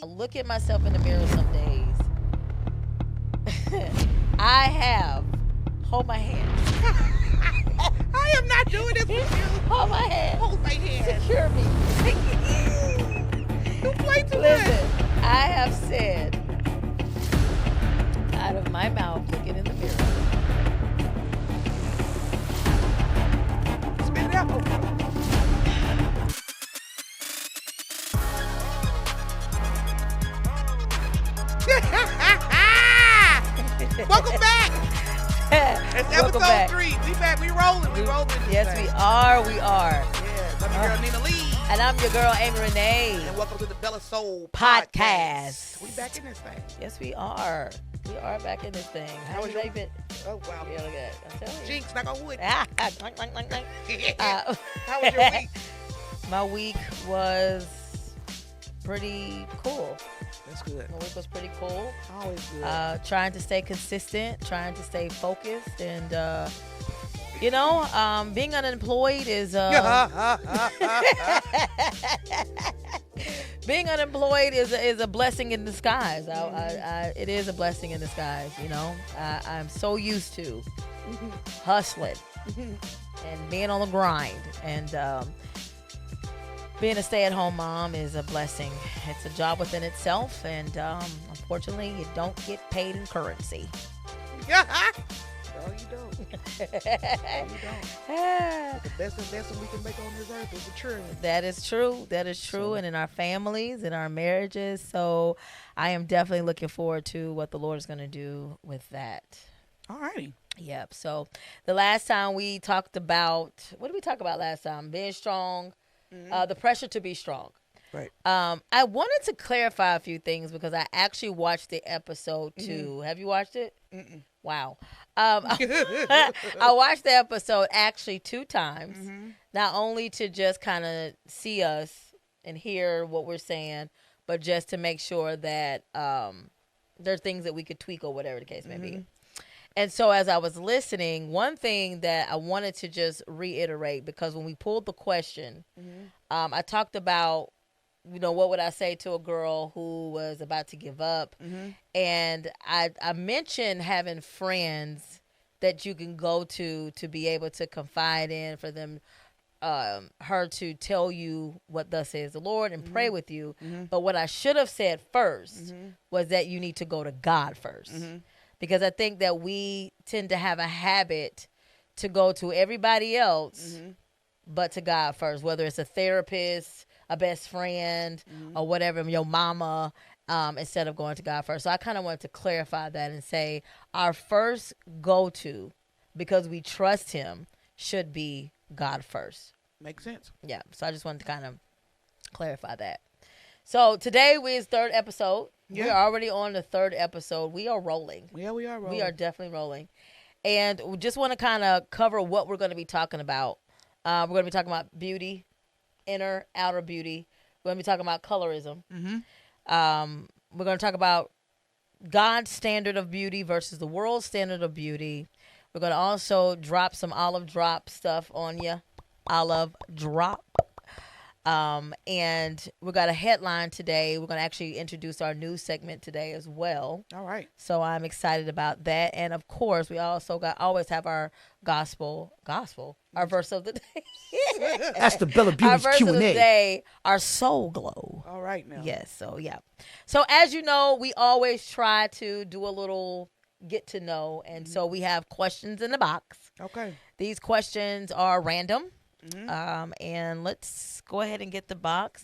I look at myself in the mirror some days. I have. Hold my hand. I am not doing this with you. Hold my hand. Hold my hand. Secure me. You play too Listen, I have said out of my mouth, looking in the mirror. much. Spit it out. Welcome back. It's Welcome episode back. 3. We back. We rolling. We rolling. Yes, we are. We are. Yeah. I'm your girl Nina Lee. And I'm your girl, Amy Renee. And welcome to the BellaSoul Podcast. We back in this thing. Yes, we are. We are back in this thing. How was your been? Oh wow. Yeah, look at it. I'm telling you. Jinx, knock on wood. Clank, clank, clank, clank. How was your week? My week was pretty cool. That's good. My week was pretty cool. Always good. Trying to stay consistent, trying to stay focused, and being unemployed is being unemployed is a blessing in disguise. It is a blessing in disguise. You know, I'm so used to hustling and being on the grind, and being a stay-at-home mom is a blessing. It's a job within itself, and unfortunately, you don't get paid in currency. No, you don't. No, you don't. The best investment we can make on this earth is the children. That is true. That is true. So. And in our families, in our marriages. So I am definitely looking forward to what the Lord is going to do with that. All righty. Yep. So the last time we talked about, what did we talk about last time? Being strong, the pressure to be strong. Right. I wanted to clarify a few things because I actually watched the episode too. Have you watched it? Mm-mm. Wow. I watched the episode actually 2 times, not only to just kind of see us and hear what we're saying, but just to make sure that there are things that we could tweak or whatever the case may be. And so as I was listening, one thing that I wanted to just reiterate, because when we pulled the question, I talked about, what would I say to a girl who was about to give up? And I mentioned having friends that you can go to be able to confide in, for them, her to tell you what thus says the Lord and pray with you. But what I should have said first was that you need to go to God first. Because I think that we tend to have a habit to go to everybody else but to God first, whether it's a therapist, a best friend, or whatever, your mama, instead of going to God first. So I kind of wanted to clarify that and say our first go-to, because we trust him, should be God first. Makes sense. Yeah, so I just wanted to kind of clarify that. So today is 3rd episode. Yeah. We're already on the 3rd episode. We are rolling. Yeah, we are rolling. We are definitely rolling. And we just want to kind of cover what we're going to be talking about. We're going to be talking about beauty, inner, outer beauty. We're going to be talking about colorism. We're going to talk about God's standard of beauty versus the world's standard of beauty. We're going to also drop some olive drop stuff on you. Olive drop. And we got a headline today. We're going to actually introduce our news segment today as well. All right. So I'm excited about that. And of course, we also always have our gospel, our verse of the day. That's the Bella Our Beauty's verse of the Q&A. day, our soul glow. All right now. Yes. So, yeah. So as you know, we always try to do a little get to know. And so we have questions in the box. Okay. These questions are random. And let's go ahead and get the box.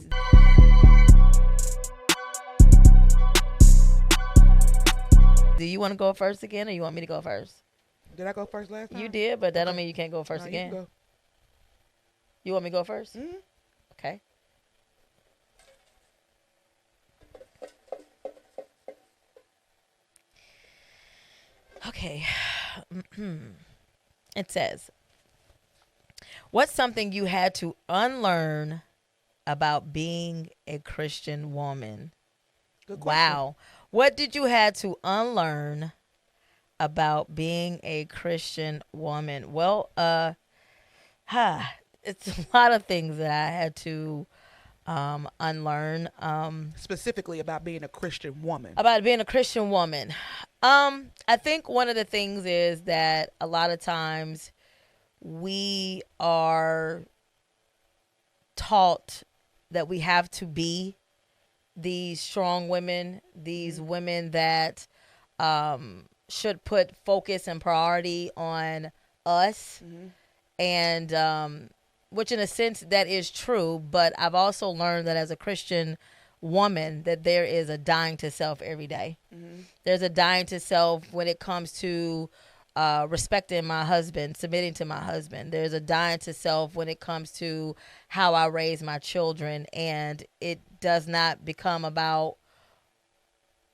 Do you want to go first again, or you want me to go first? Did I go first last time? You did, but that don't mean you can't go first No, again. You go. You want me to go first? Okay. Okay. It says, what's something you had to unlearn about being a Christian woman? Good question. Wow. What did you have to unlearn about being a Christian woman? Well, it's a lot of things that I had to unlearn. Specifically about being a Christian woman. About being a Christian woman. I think one of the things is that a lot of times we are taught that we have to be these strong women, these women that should put focus and priority on us. And which in a sense that is true, but I've also learned that as a Christian woman that there is a dying to self every day. There's a dying to self when it comes to respecting my husband, submitting to my husband. There's a dying to self when it comes to how I raise my children, and it does not become about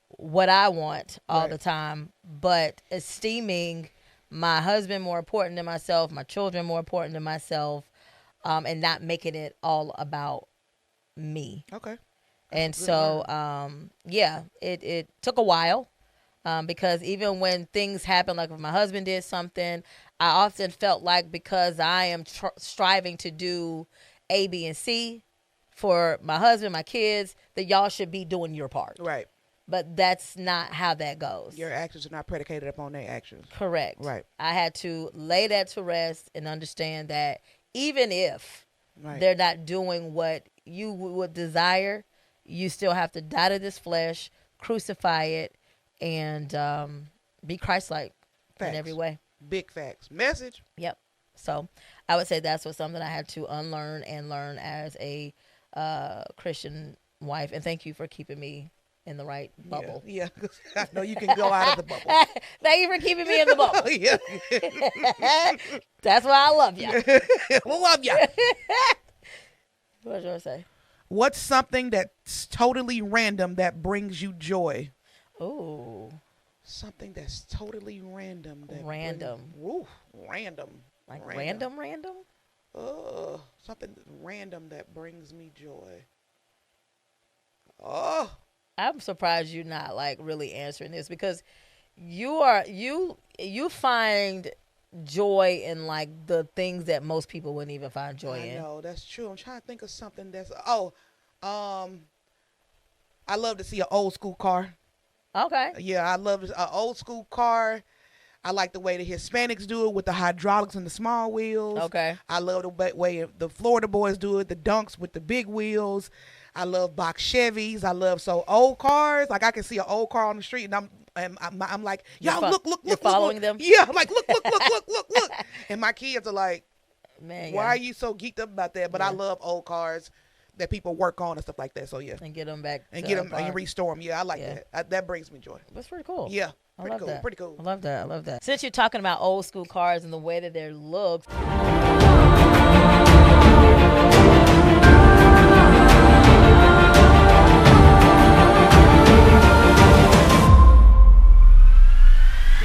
what I want all the time, but esteeming my husband more important than myself, my children more important than myself, and not making it all about me. Okay. And so, it took a while. Because even when things happen, like if my husband did something, I often felt like because I am striving to do A, B, and C for my husband, my kids, that y'all should be doing your part. Right. But that's not how that goes. Your actions are not predicated upon their actions. Correct. Right. I had to lay that to rest and understand that even if they're not doing what you would desire, you still have to die to this flesh, crucify it, and be Christ-like in every way. Big facts. Message. Yep. So I would say that's something I had to unlearn and learn as a Christian wife. And thank you for keeping me in the right bubble. Yeah. I know you can go out of the bubble. Thank you for keeping me in the bubble. Yeah. That's why I love you. We love you. What was you going to say? What's something that's totally random that brings you joy? Ooh. Something that's totally random. Random. Random. Like random? Something random that brings me joy. Oh. I'm surprised you're not like really answering this, because you find joy in like the things that most people wouldn't even find joy in. I know, that's true. I'm trying to think of something that's I love to see an old school car. Okay. Yeah, I love an old school car. I like the way the Hispanics do it with the hydraulics and the small wheels. Okay. I love the way the Florida boys do it, the dunks with the big wheels. I love box Chevys. I love old cars. Like I can see an old car on the street and I'm like, y'all look. You're following them? Yeah, I'm like, look. And my kids are like, man, why are you so geeked up about that? But I love old cars that people work on and stuff like that. So yeah. And get them back. And get them and restore them. Yeah, I like that. That brings me joy. That's pretty cool. Yeah. I love that. Pretty cool. I love that. Since you're talking about old school cars and the way that they're looked. You're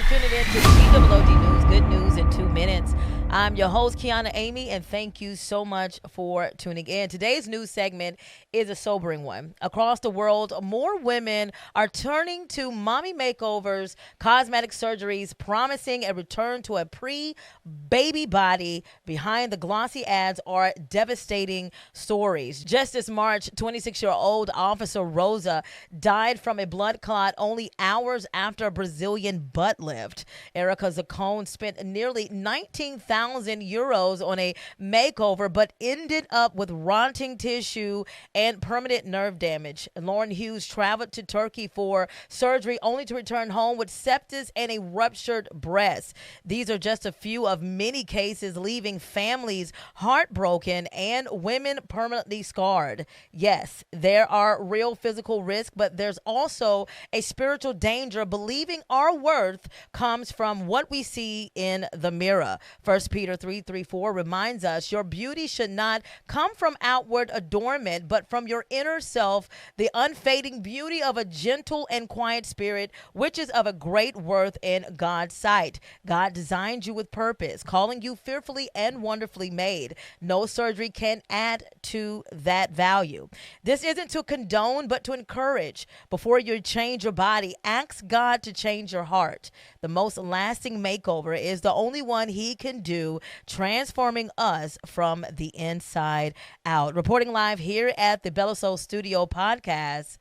tuning in to GWOD News. Good news in 2 minutes. I'm your host, Kiana Amy, and thank you so much for tuning in. Today's news segment is a sobering one. Across the world, more women are turning to mommy makeovers, cosmetic surgeries, promising a return to a pre-baby body. Behind the glossy ads are devastating stories. Just this March, 26-year-old Officer Rosa died from a blood clot only hours after a Brazilian butt lift. Erica Zacone spent nearly 19,000 euros on a makeover, but ended up with rotting tissue and permanent nerve damage. Lauren Hughes traveled to Turkey for surgery only to return home with sepsis and a ruptured breast. These are just a few of many cases, leaving families heartbroken and women permanently scarred. Yes, there are real physical risks, but there's also a spiritual danger. Believing our worth comes from what we see in the mirror. 1 Peter 3:4 reminds us your beauty should not come from outward adornment, but from your inner self, the unfading beauty of a gentle and quiet spirit, which is of a great worth in God's sight. God designed you with purpose, calling you fearfully and wonderfully made. No surgery can add to that value. This isn't to condone, but to encourage. Before you change your body, ask God to change your heart. The most lasting makeover is the only one He can do, to transforming us from the inside out. Reporting live here at the BellaSoul Studio podcast.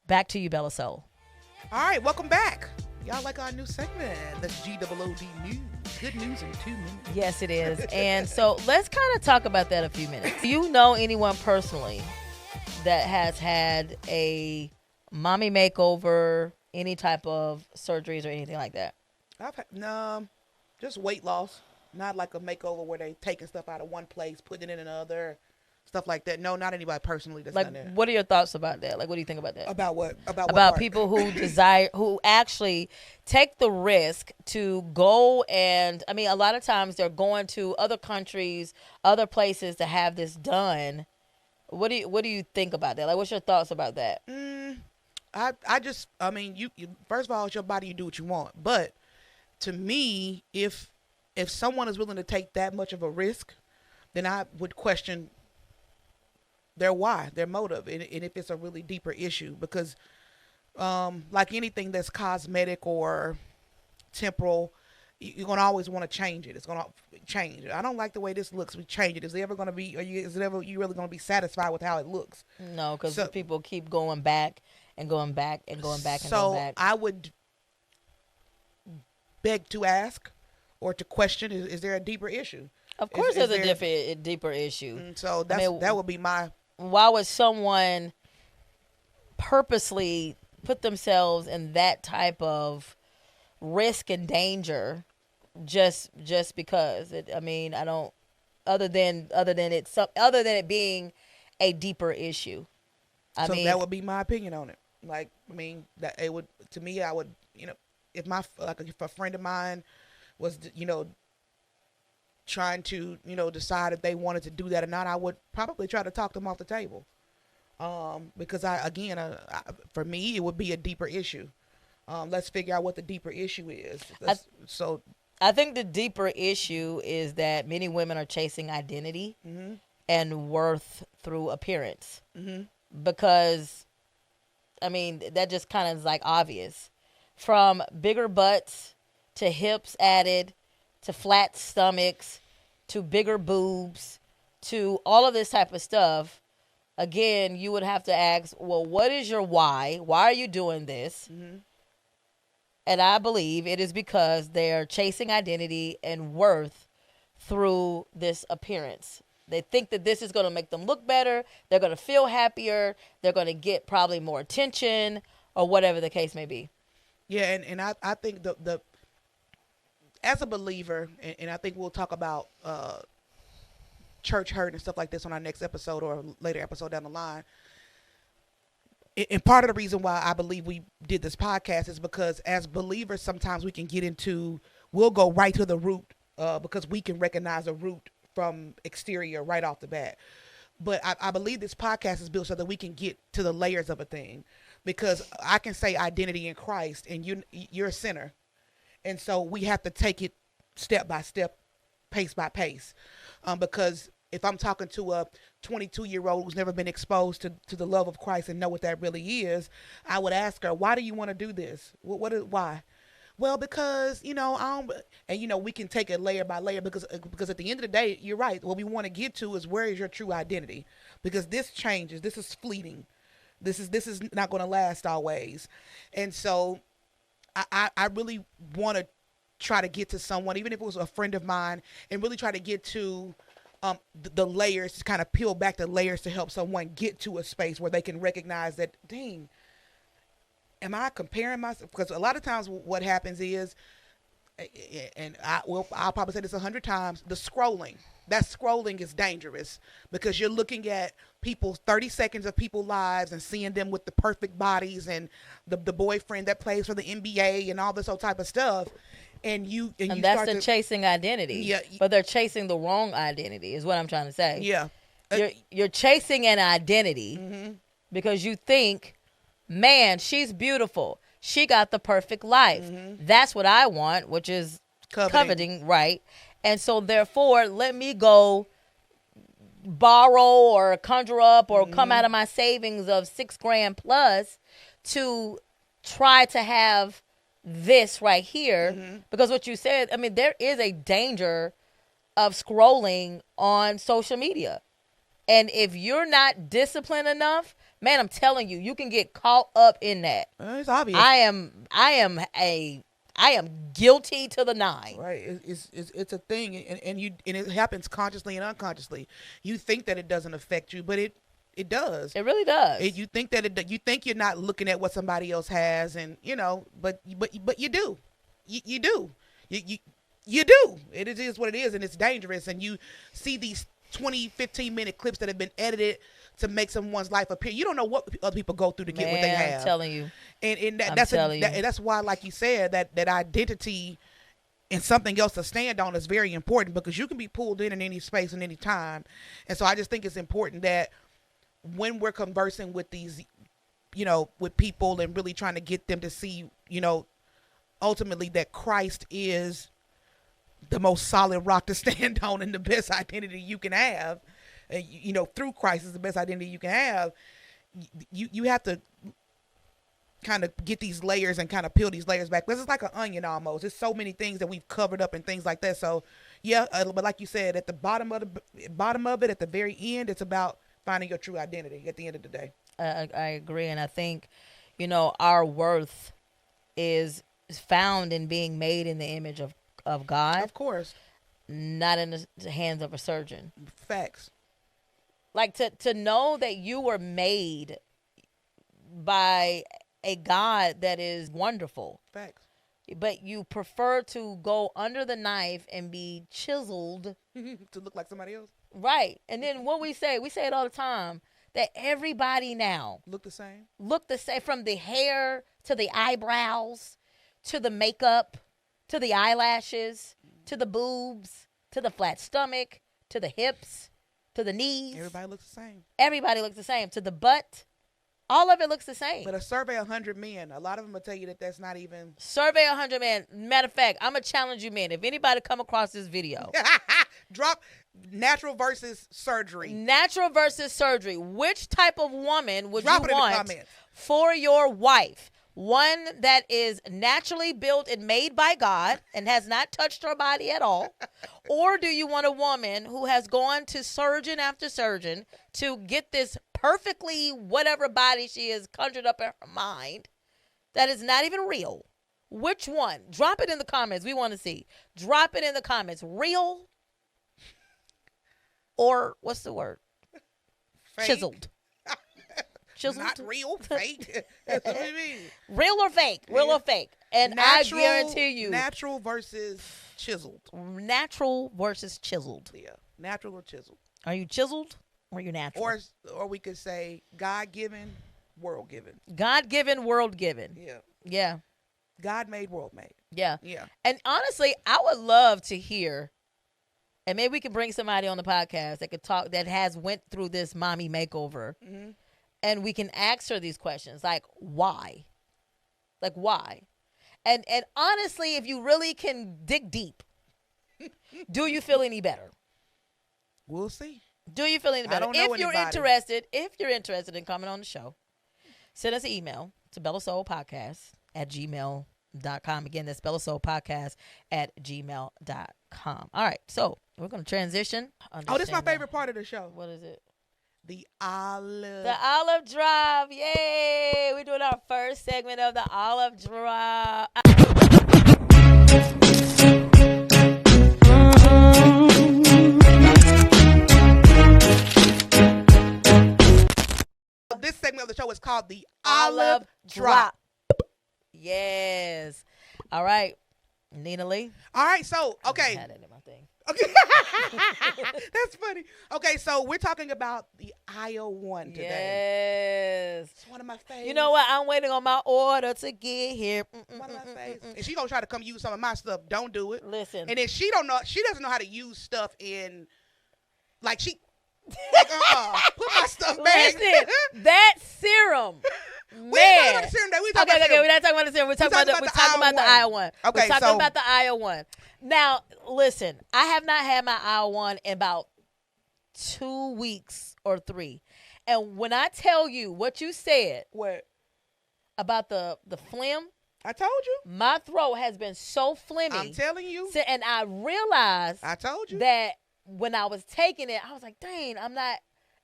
Back to you, BellaSoul. All right, welcome back. Y'all like our new segment? That's GOOD News. Good news in 2 minutes. Yes, it is. And so let's kind of talk about that a few minutes. Do you know anyone personally that has had a mommy makeover, any type of surgeries or anything like that? I've had, no, just weight loss. Not like a makeover where they taking stuff out of one place, putting it in another, stuff like that. No, not anybody personally that's done that. What are your thoughts about that? Like, what do you think about that? About what? About what people who actually take the risk to go and, I mean, a lot of times they're going to other countries, other places to have this done. What do you think about that? Like, what's your thoughts about that? I mean, you first of all, it's your body. You do what you want. But to me, if someone is willing to take that much of a risk, then I would question their why, their motive, and if it's a really deeper issue. Because, like anything that's cosmetic or temporal, you're gonna always want to change it. It's gonna change. I don't like the way this looks. We change it. Is it ever gonna be? Is it ever you really gonna be satisfied with how it looks? No, because people keep going back and going back and going back and going back. So I would beg to ask or to question: Is there a deeper issue? Of course, there's a deeper issue. So that would be my. Why would someone purposely put themselves in that type of risk and danger just because? I mean, I don't. Other than it being a deeper issue. I mean, that would be my opinion on it. Like, I mean, that it would, to me, I would, if a friend of mine was, trying to, decide if they wanted to do that or not, I would probably try to talk them off the table. Because for me, it would be a deeper issue. Let's figure out what the deeper issue is. I think the deeper issue is that many women are chasing identity and worth through appearance. Because, I mean, that just kind of is like obvious. From bigger butts to hips added to flat stomachs to bigger boobs to all of this type of stuff. Again, you would have to ask, well, what is your why? Why are you doing this? And I believe it is because they're chasing identity and worth through this appearance. They think that this is going to make them look better. They're going to feel happier. They're going to get probably more attention or whatever the case may be. Yeah, and I think the as a believer, and I think we'll talk about church hurt and stuff like this on our next episode or later episode down the line. And part of the reason why I believe we did this podcast is because as believers, sometimes we'll go right to the root because we can recognize a root from exterior right off the bat. But I believe this podcast is built so that we can get to the layers of a thing, because I can say identity in Christ and you're a sinner. And so we have to take it step by step, pace by pace. Because if I'm talking to a 22-year-old who's never been exposed to the love of Christ and know what that really is, I would ask her, why do you want to do this? Why? Well, because, we can take it layer by layer because at the end of the day, you're right. What we want to get to is, where is your true identity? Because this changes. This is fleeting. This is not going to last always. And so I really want to try to get to someone, even if it was a friend of mine, and really try to get to the layers, kind of peel back the layers to help someone get to a space where they can recognize that, dang, am I comparing myself? Because a lot of times what happens is, and I'll probably say this 100 times, the scrolling. That scrolling is dangerous because you're looking at 30 seconds of people's lives and seeing them with the perfect bodies and the boyfriend that plays for the NBA and all this whole type of stuff. And that's chasing identity. Yeah, but they're chasing the wrong identity is what I'm trying to say. Yeah. You're chasing an identity because you think, man, she's beautiful. She got the perfect life. That's what I want, which is coveting, right? And so therefore, let me go borrow or conjure up or come out of my savings of $6,000 plus to try to have this right here. Because what you said, I mean, there is a danger of scrolling on social media. And if you're not disciplined enough, man, I'm telling you, you can get caught up in that. It's obvious. I am guilty to the nine. Right. It's a thing, and it happens consciously and unconsciously. You think that it doesn't affect you, but it does. It really does. You think that you think you're not looking at what somebody else has, and but you do. You do. You do. It is what it is, and it's dangerous. And you see these 20, 15-minute clips that have been edited to make someone's life appear. You don't know what other people go through to get what they have. I'm telling you. And that's why, like you said, that identity and something else to stand on is very important, because you can be pulled in any space and any time. And so I just think it's important that when we're conversing with these, with people and really trying to get them to see, ultimately that Christ is the most solid rock to stand on and the best identity you can have, through Christ is the best identity you can have. You have to kind of get these layers and kind of peel these layers back. This is like an onion almost. There's so many things that we've covered up and things like that. So yeah, but like you said, at the bottom of it, at the very end, it's about finding your true identity at the end of the day. I agree. And I think, our worth is found in being made in the image of God. Of course. Not in the hands of a surgeon. Facts. Like to know that you were made by a God that is wonderful. Facts. But you prefer to go under the knife and be chiseled. To look like somebody else. Right. And then what we say it all the time, that everybody now look the same, from the hair to the eyebrows to the makeup to the eyelashes to the boobs to the flat stomach to the hips to the knees. Everybody looks the same. Everybody looks the same. To the butt. All of it looks the same. But a survey of 100 men, a lot of them will tell you that that's not even. Survey 100 men. Matter of fact, I'm going to challenge you men. If anybody come across this video. Drop natural versus surgery. Natural versus surgery. Which type of woman would Drop you want for your wife? One that is naturally built and made by God and has not touched her body at all? Or do you want a woman who has gone to surgeon after surgeon to get this perfectly whatever body she has conjured up in her mind that is not even real? Which one? Drop it in the comments. We want to see. Drop it in the comments. Real or what's the word? Fake. Chiseled. Chiseled? Not real, fake. That's what we mean. Real or fake? Real or fake? And natural, I guarantee you. Natural versus chiseled. Natural versus chiseled. Yeah. Natural or chiseled. Are you chiseled or are you natural? Or we could say God-given, world-given. God-given, world-given. Yeah. Yeah. God-made, world-made. Yeah. Yeah. And honestly, I would love to hear, and maybe we can bring somebody on the podcast that could talk, that has went through this mommy makeover. Mm-hmm. And we can ask her these questions, like why? Like why? And honestly, if you really can dig deep, do you feel any better? We'll see. Do you feel any better? I don't know if you're interested in coming on the show, send us an email to BellaSoulPodcast@gmail.com. Again, that's BellaSoulPodcast@gmail.com. All right, so we're going to transition. Oh, this is my favorite part of the show. What is it? The olive. The olive drop. Yay. We're doing our first segment of the olive drop. This segment of the show is called the olive drop. Yes. All right. Nina Lee. All right. So, okay. I had it in my thing. Okay. That's funny. Okay, so we're talking about the aisle one today. Yes. It's one of my favorites. You know what? I'm waiting on my order to get here. One of my favorites. And she gonna try to come use some of my stuff. Don't do it. Listen. And then she doesn't know how to use stuff in, like put my stuff back. Listen, that serum. We ain't talking about the serum. We're not talking about the serum. We're talking about the aisle one. Okay, we're talking about the aisle one. Now, listen, I have not had my aisle one in about 2 weeks or 3. And when I tell you what you said what about the phlegm I told you. My throat has been so phlegmy. I'm telling you. And I realized I told you that when I was taking it, I was like, dang, I'm not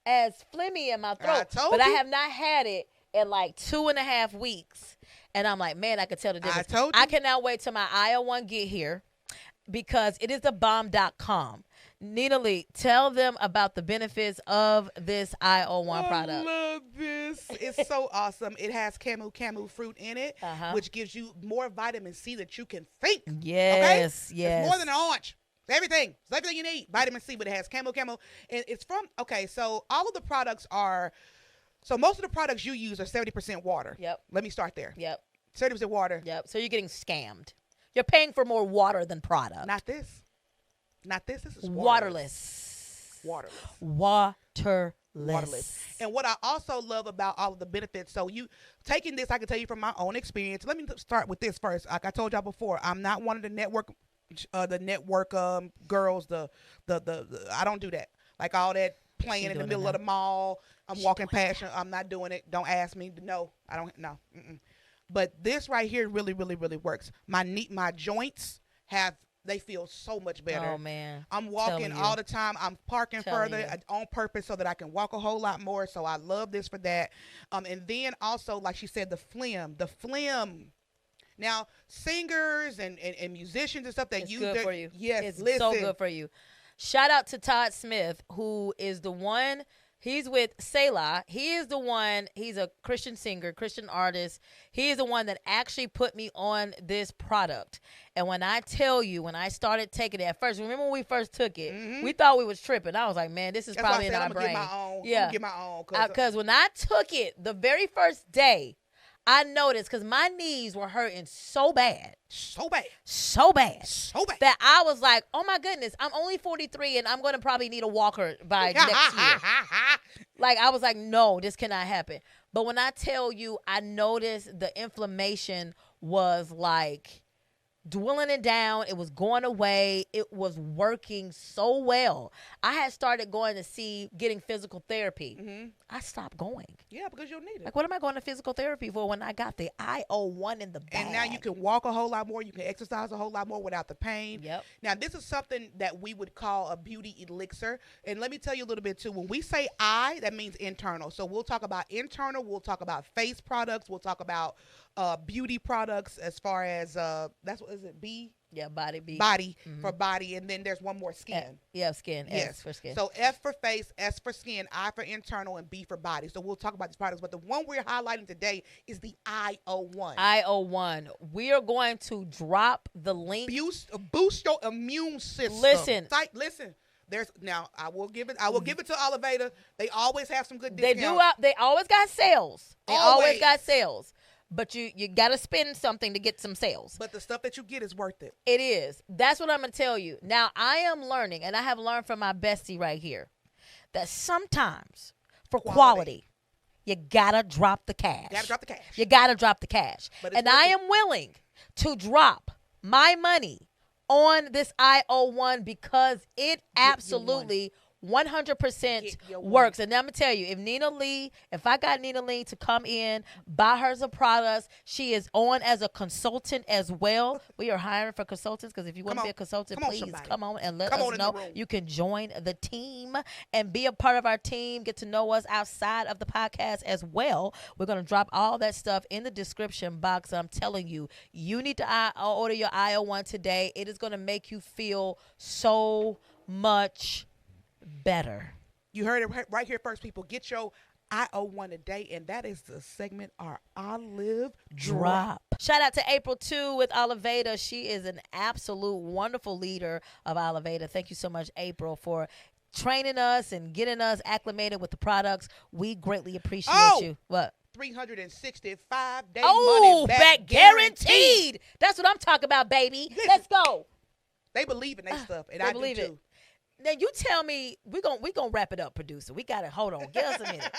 as phlegmy in my throat. I told but you. I have not had it in like 2.5 weeks. And I'm like, man, I could tell the difference. I told you. I cannot wait till my IO1 get here because it is thebomb.com. Nina Lee, tell them about the benefits of this IO1 product. I love this. It's so awesome. It has camu fruit in it, which gives you more vitamin C that you can think. Yes, okay? yes. It's more than an orange. It's everything. It's everything you need. Vitamin C, but it has camu. And it's from, so all of the products are, so most of the products you use are 70% water. Yep. Let me start there. Yep. 70% water. Yep. So you're getting scammed. You're paying for more water than product. Not this. Not this. This is waterless. Waterless. And what I also love about all of the benefits, so you taking this, I can tell you from my own experience. Let me start with this first. Like I told y'all before, I'm not one of the network girls. The I don't do that. Like all that playing in the middle of the mall. I'm walking past you. I'm not doing it. Don't ask me. No, I don't. No. But this right here really, really, really works. My joints they feel so much better. Oh, man. I'm walking all the time. I'm parking further on purpose so that I can walk a whole lot more. So I love this for that. And then also, like she said, the phlegm. Now, singers and musicians and stuff that it's good for you. Yes, it's so good for you. Shout out to Todd Smith, who is the one. He's with Selah. He is the one. He's a Christian singer, Christian artist. He is the one that actually put me on this product. And when I tell you, when I started taking it at first, remember when we first took it, we thought we was tripping. I was like, man, this is probably in our brain. I'm gonna get my own. Because when I took it the very first day, I noticed because my knees were hurting so bad. That I was like, oh my goodness, I'm only 43 and I'm going to probably need a walker by next year. Like, I was like, no, this cannot happen. But when I tell you, I noticed the inflammation was like dwindling it down. It was going away. It was working so well. I had started going to getting physical therapy. I stopped going. Yeah, because you'll need it. Like, what am I going to physical therapy for when I got the IO1 in the bag? And now you can walk a whole lot more. You can exercise a whole lot more without the pain. Yep. Now, this is something that we would call a beauty elixir. And let me tell you a little bit, too. When we say eye, that means internal. So we'll talk about internal. We'll talk about face products. We'll talk about beauty products as far as, that's what is it, B? Yeah, body. For body. And then there's one more, skin. Skin. Yes. S for skin. So F for face, S for skin, I for internal, and B for body. So we'll talk about these products. But the one we're highlighting today is the IO1. IO1. We are going to drop the link. Boost your immune system. Listen. I will give it to Oliveda. They always have some good discounts. They always got sales. But you got to spend something to get some sales. But the stuff that you get is worth it. It is. That's what I'm going to tell you. Now, I am learning, and I have learned from my bestie right here, that sometimes for quality you got to drop the cash. You got to drop the cash. And I am willing to drop my money on this IO1 because it absolutely 100% works. And I'm going to tell you, if I got Nina Lee to come in, buy her some products, she is on as a consultant as well. We are hiring for consultants because if you want to be a consultant, please come on and let us know. You can join the team and be a part of our team, get to know us outside of the podcast as well. We're going to drop all that stuff in the description box. I'm telling you, you need to order your IO1 today. It is going to make you feel so much better. You heard it right here first, people. Get your IO1 today, and that is the segment, our Olive Drop. Shout out to April, too, with Oliveda. She is an absolute wonderful leader of Oliveda. Thank you so much, April, for training us and getting us acclimated with the products. We greatly appreciate you. What? 365-day money back guaranteed. That's what I'm talking about, baby. Let's go. They believe in their stuff, and I believe it. Now you tell me we gonna wrap it up, producer. We gotta hold on. Give us a minute,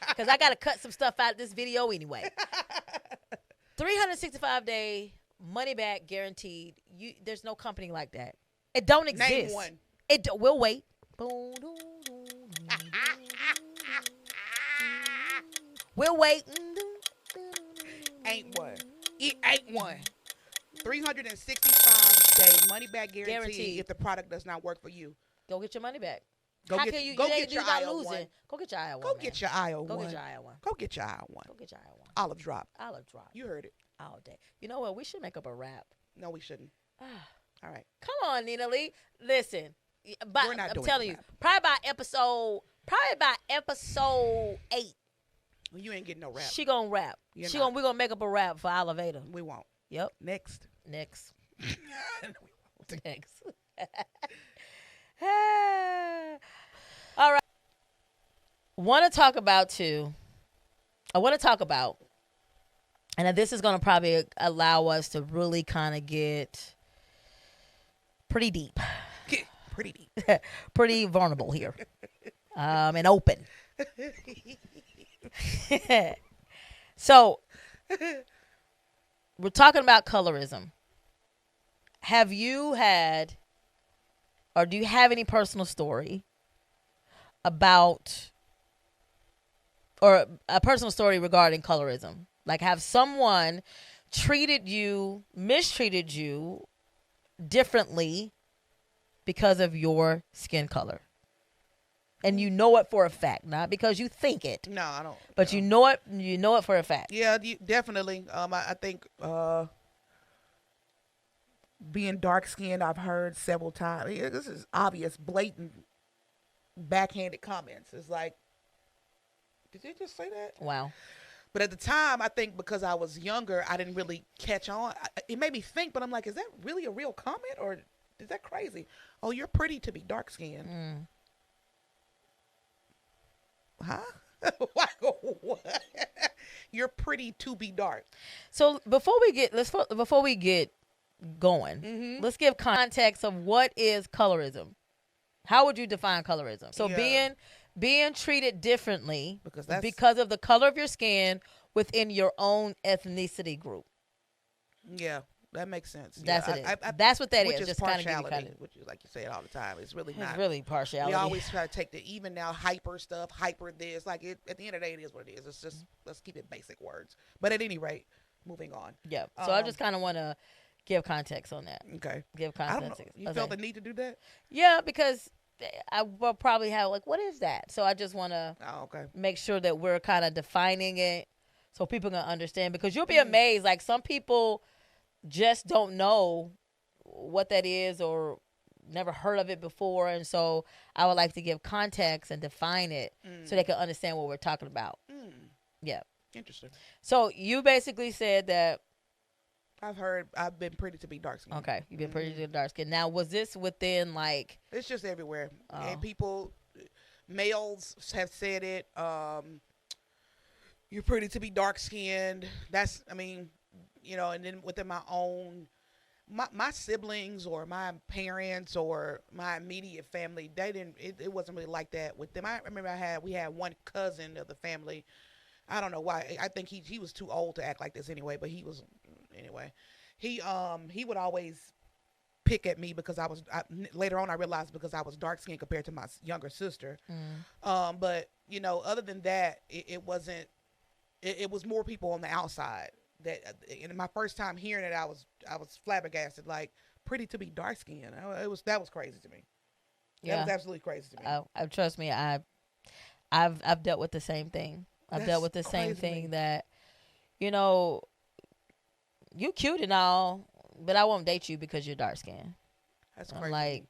because I gotta cut some stuff out of this video anyway. 365-day money back guaranteed. There's no company like that. It don't exist. Name one. We'll wait. We'll wait. Ain't one. It ain't one. 365-day money back guarantee if the product does not work for you. Go get your money back. Go get your IO1. Go get your IO1. Go get your IO1. Go get your IO1. Go get your IO1. Go get your IO1. Olive drop. Olive drop. You heard it. All day. You know what? We should make up a rap. No, we shouldn't. All right. Come on, Nina Lee. Listen. We're not I'm doing telling you, rap. probably by episode 8. Well, you ain't getting no rap. She gonna rap. We're gonna make up a rap for Elevator. We won't. Yep. Next. Next. All right. I want to talk about, and this is going to probably allow us to really kind of get pretty deep. Pretty vulnerable here. And open. So, we're talking about colorism. Have you had, or do you have any personal story about, or a personal story regarding colorism? Like, have someone mistreated you differently because of your skin color? And you know it for a fact, not because you think it. No, I don't. But you know it for a fact. Yeah, definitely. I think being dark skinned, I've heard several times. This is obvious, blatant, backhanded comments. It's like, did they just say that? Wow. But at the time, I think because I was younger, I didn't really catch on. It made me think, but I'm like, is that really a real comment, or is that crazy? Oh, you're pretty to be dark skinned. Huh? What? You're pretty to be dark. So before we get going, let's give context of what is colorism. How would you define colorism? So being treated differently because of the color of your skin within your own ethnicity group. Yeah, that makes sense. That's that's what that is. Just partiality, which is like you say it all the time. It's really not. It's really partiality. We always try to take the even now hyper stuff, hyper this. Like at the end of the day, it is what it is. It's just let's keep it basic words. But at any rate, moving on. Yeah. So I just kind of want to give context on that. Okay. Give context. I don't know. You felt the need to do that? Yeah, because I will probably have like, what is that? So I just want to make sure that we're kind of defining it so people can understand, because you'll be amazed. Like, some people just don't know what that is or never heard of it before. And so I would like to give context and define it so they can understand what we're talking about. Yeah. Interesting. So you basically said that I've been pretty to be dark skinned. Okay, you've been pretty to be dark skinned. Now, was this within like? It's just everywhere, and males have said it. You're pretty to be dark skinned. And then within my own, my siblings or my parents or my immediate family, they didn't. It wasn't really like that with them. I remember we had one cousin of the family. I don't know why. I think he was too old to act like this anyway, but he was. Anyway, he would always pick at me because later on I realized because I was dark skinned compared to my younger sister. But other than that, it wasn't. It was more people on the outside that. And my first time hearing it, I was flabbergasted. Like, pretty to be dark skinned. That was crazy to me. Yeah. That was absolutely crazy to me. Trust me, I've dealt with the same thing. I've dealt with the same thing that, you cute and all, but I won't date you because you're dark skinned. That's crazy. I'm like,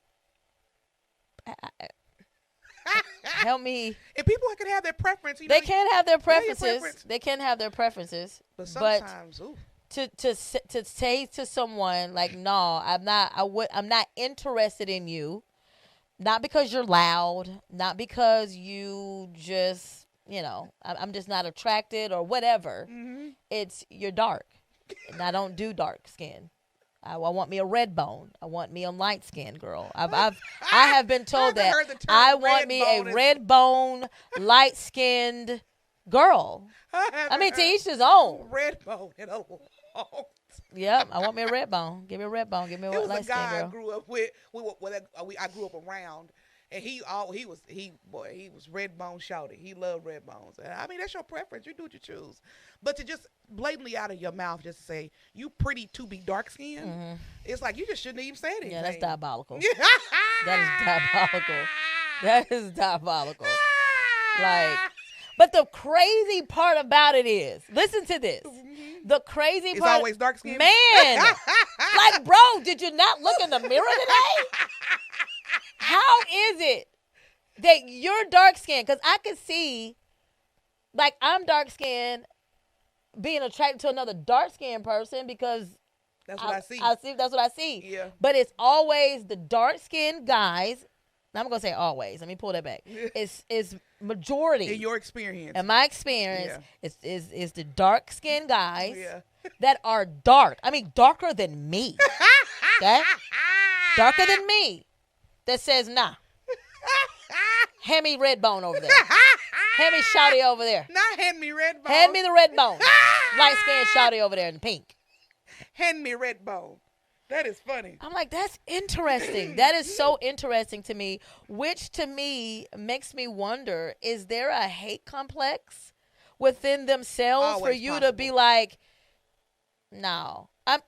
help me. And people can have their preference. They can have their preferences. They can have their preferences. But sometimes, to say to someone like, no, I'm not interested in you. Not because you're loud. Not because you just, I'm just not attracted or whatever. It's you're dark. And I don't do dark skin. I want me a red bone. I want me a light skin girl. I have been told that I want me a red bone, light skinned girl. I mean, to each his own. Red bone and a Yep, I want me a red bone. Give me a red bone. Give me a light skin girl. I grew up with. I grew up around, And he was red bone shouty. He loved red bones. And I mean, that's your preference. You do what you choose. But to just blatantly out of your mouth just to say you pretty to be dark skinned, it's like you just shouldn't even say anything. Yeah, that's diabolical. That is diabolical. That is diabolical. Like, but the crazy part about it is, listen to this. The crazy it's part, always dark skinned. Man, like, bro, did you not look in the mirror today? How is it that you're dark skinned? Because I could see, like, I'm dark skinned, being attracted to another dark skinned person because that's what I see. That's what I see. Yeah. But it's always the dark skinned guys. I'm gonna say always. Let me pull that back. It's majority in your experience. In my experience, it's the dark skinned guys that are dark. I mean, darker than me. Okay, darker than me. That says nah. Hand me red bone over there. Hand me shawty over there. Not hand me red bone. Hand me the red bone. Light skinned shawty over there in pink. Hand me red bone. That is funny. I'm like, that's interesting. That is so interesting to me, which to me makes me wonder, is there a hate complex within themselves Always for you possible. to be like, no. Oh,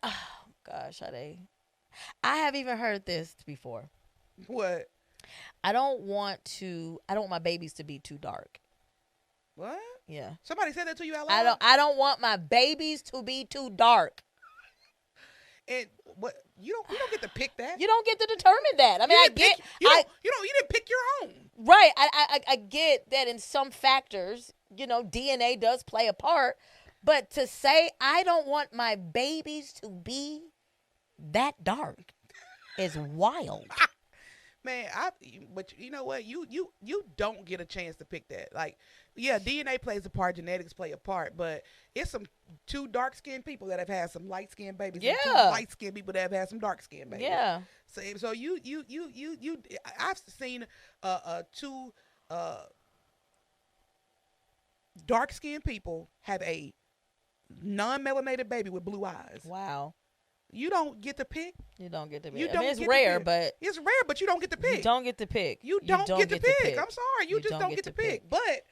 gosh, I have even heard this before. What? I don't want my babies to be too dark. What? Yeah. Somebody said that to you out loud? I don't want my babies to be too dark. And what you don't get to pick that. You don't get to determine that. I mean, I get you didn't pick your own. Right. I get that in some factors, DNA does play a part, but to say I don't want my babies to be that dark is wild. Man, but you know what? You don't get a chance to pick that. Like, yeah, DNA plays a part, genetics play a part, but it's some two dark-skinned people that have had some light-skinned babies, and two light-skinned people that have had some dark-skinned babies. Yeah. So you I've seen two dark-skinned people have a non-melanated baby with blue eyes. Wow. You don't get to pick. You don't get to pick. You don't it's get rare, to pick. but it's rare, but you don't get to pick. You don't get to pick. You don't get to pick. I'm sorry, you just don't get to pick. But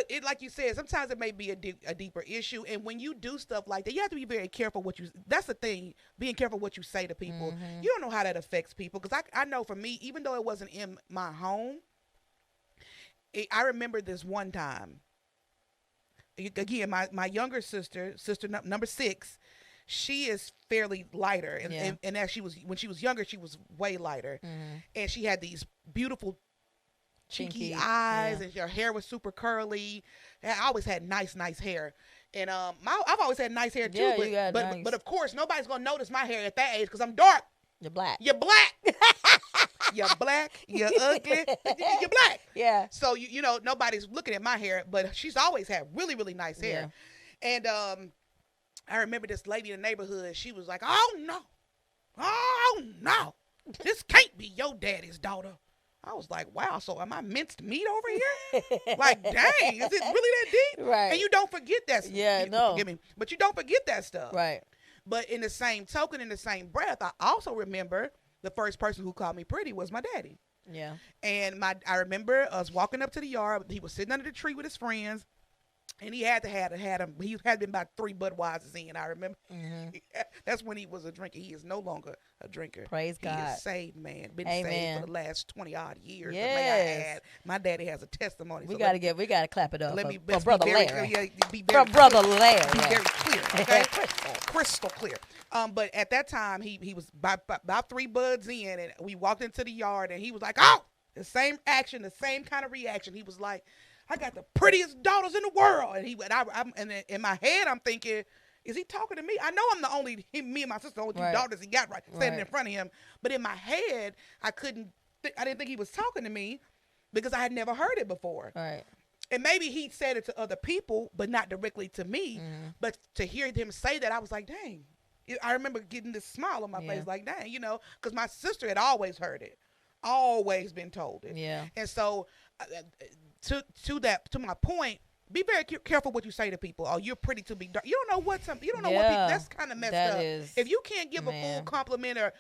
it, like you said, sometimes it may be a deeper issue, and when you do stuff like that, you have to be very careful what you. That's the thing, being careful what you say to people. Mm-hmm. You don't know how that affects people, because I know for me, even though it wasn't in my home, I remember this one time. Again, my younger sister number 6. She is fairly lighter, and as when she was younger, she was way lighter, and she had these beautiful cheeky eyes, and her hair was super curly. And I always had nice hair, and I've always had nice hair too. But of course, nobody's gonna notice my hair at that age because I'm dark. You're black. You're black. You're black. You're ugly. You're black. Yeah. So you know nobody's looking at my hair, but she's always had really nice hair, and I remember this lady in the neighborhood. She was like, oh, no. This can't be your daddy's daughter. I was like, wow, so am I minced meat over here? Like, dang, is it really that deep? Right. And you don't forget that stuff. Yeah, no. Forgive me. But you don't forget that stuff. Right. But in the same token, in the same breath, I also remember the first person who called me pretty was my daddy. Yeah. And I remember us walking up to the yard. He was sitting under the tree with his friends. And he had him. He had been about 3 Budweisers in. I remember. Mm-hmm. That's when he was a drinker. He is no longer a drinker. Praise God. He is saved, man. Been Amen. saved for the last 20 odd years. Yes. May I add, my daddy has a testimony. We gotta clap it up. For Brother Larry. For Brother Larry. Be very clear. Okay. Crystal clear. But at that time, he was about 3 buds in, and we walked into the yard, and he was like, "Oh!" The same action, the same kind of reaction. He was like, I got the prettiest daughters in the world. And in my head, I'm thinking, is he talking to me? I know I'm the only, me and my sister, the only 2 daughters he got standing in front of him. But in my head, I didn't think he was talking to me because I had never heard it before. Right. And maybe he said it to other people, but not directly to me. Mm. But to hear him say that, I was like, dang. I remember getting this smile on my face, like, dang, because my sister had always heard it, always been told it. Yeah. And so, to my point, be very careful what you say to people. Oh, you're pretty to be dark. You don't know what people. That's kind of messed up. If you can't give a full compliment or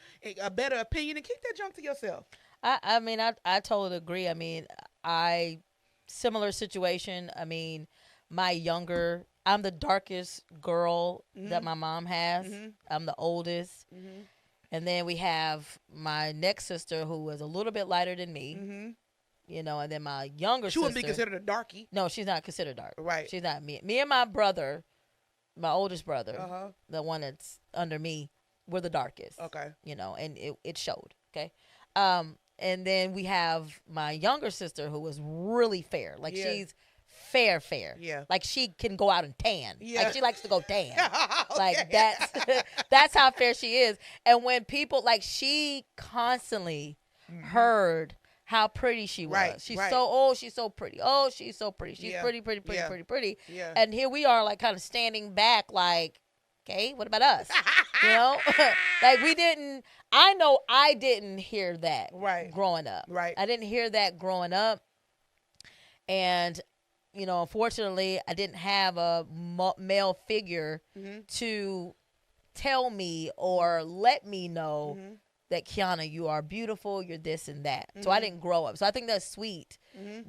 a better opinion, then keep that junk to yourself. I mean, I totally agree. I mean, similar situation. I mean, I'm the darkest girl that my mom has. I'm the oldest. And then we have my next sister who was a little bit lighter than me. You know, and then my younger sister. She wouldn't be considered a darkie. No, she's not considered dark. Right. She's not. Me and my brother, my oldest brother, the one that's under me, we're the darkest. Okay. You know, and it showed. Okay. And then we have my younger sister who was really fair. Like she's fair. Yeah. Like she can go out and tan. Yeah. Like she likes to go tan. Okay. Like that's how fair she is. And when people, like, she constantly heard how pretty she was. Right, She's right. she's so pretty. Oh, she's so pretty. She's pretty. Yeah. And here we are, like, kind of standing back, like, okay, what about us? You know? Like, I didn't hear that growing up. Right. I didn't hear that growing up. And, you know, unfortunately, I didn't have a male figure to tell me or let me know that, Kiana, you are beautiful, you're this and that. So I didn't grow up. So I think that's sweet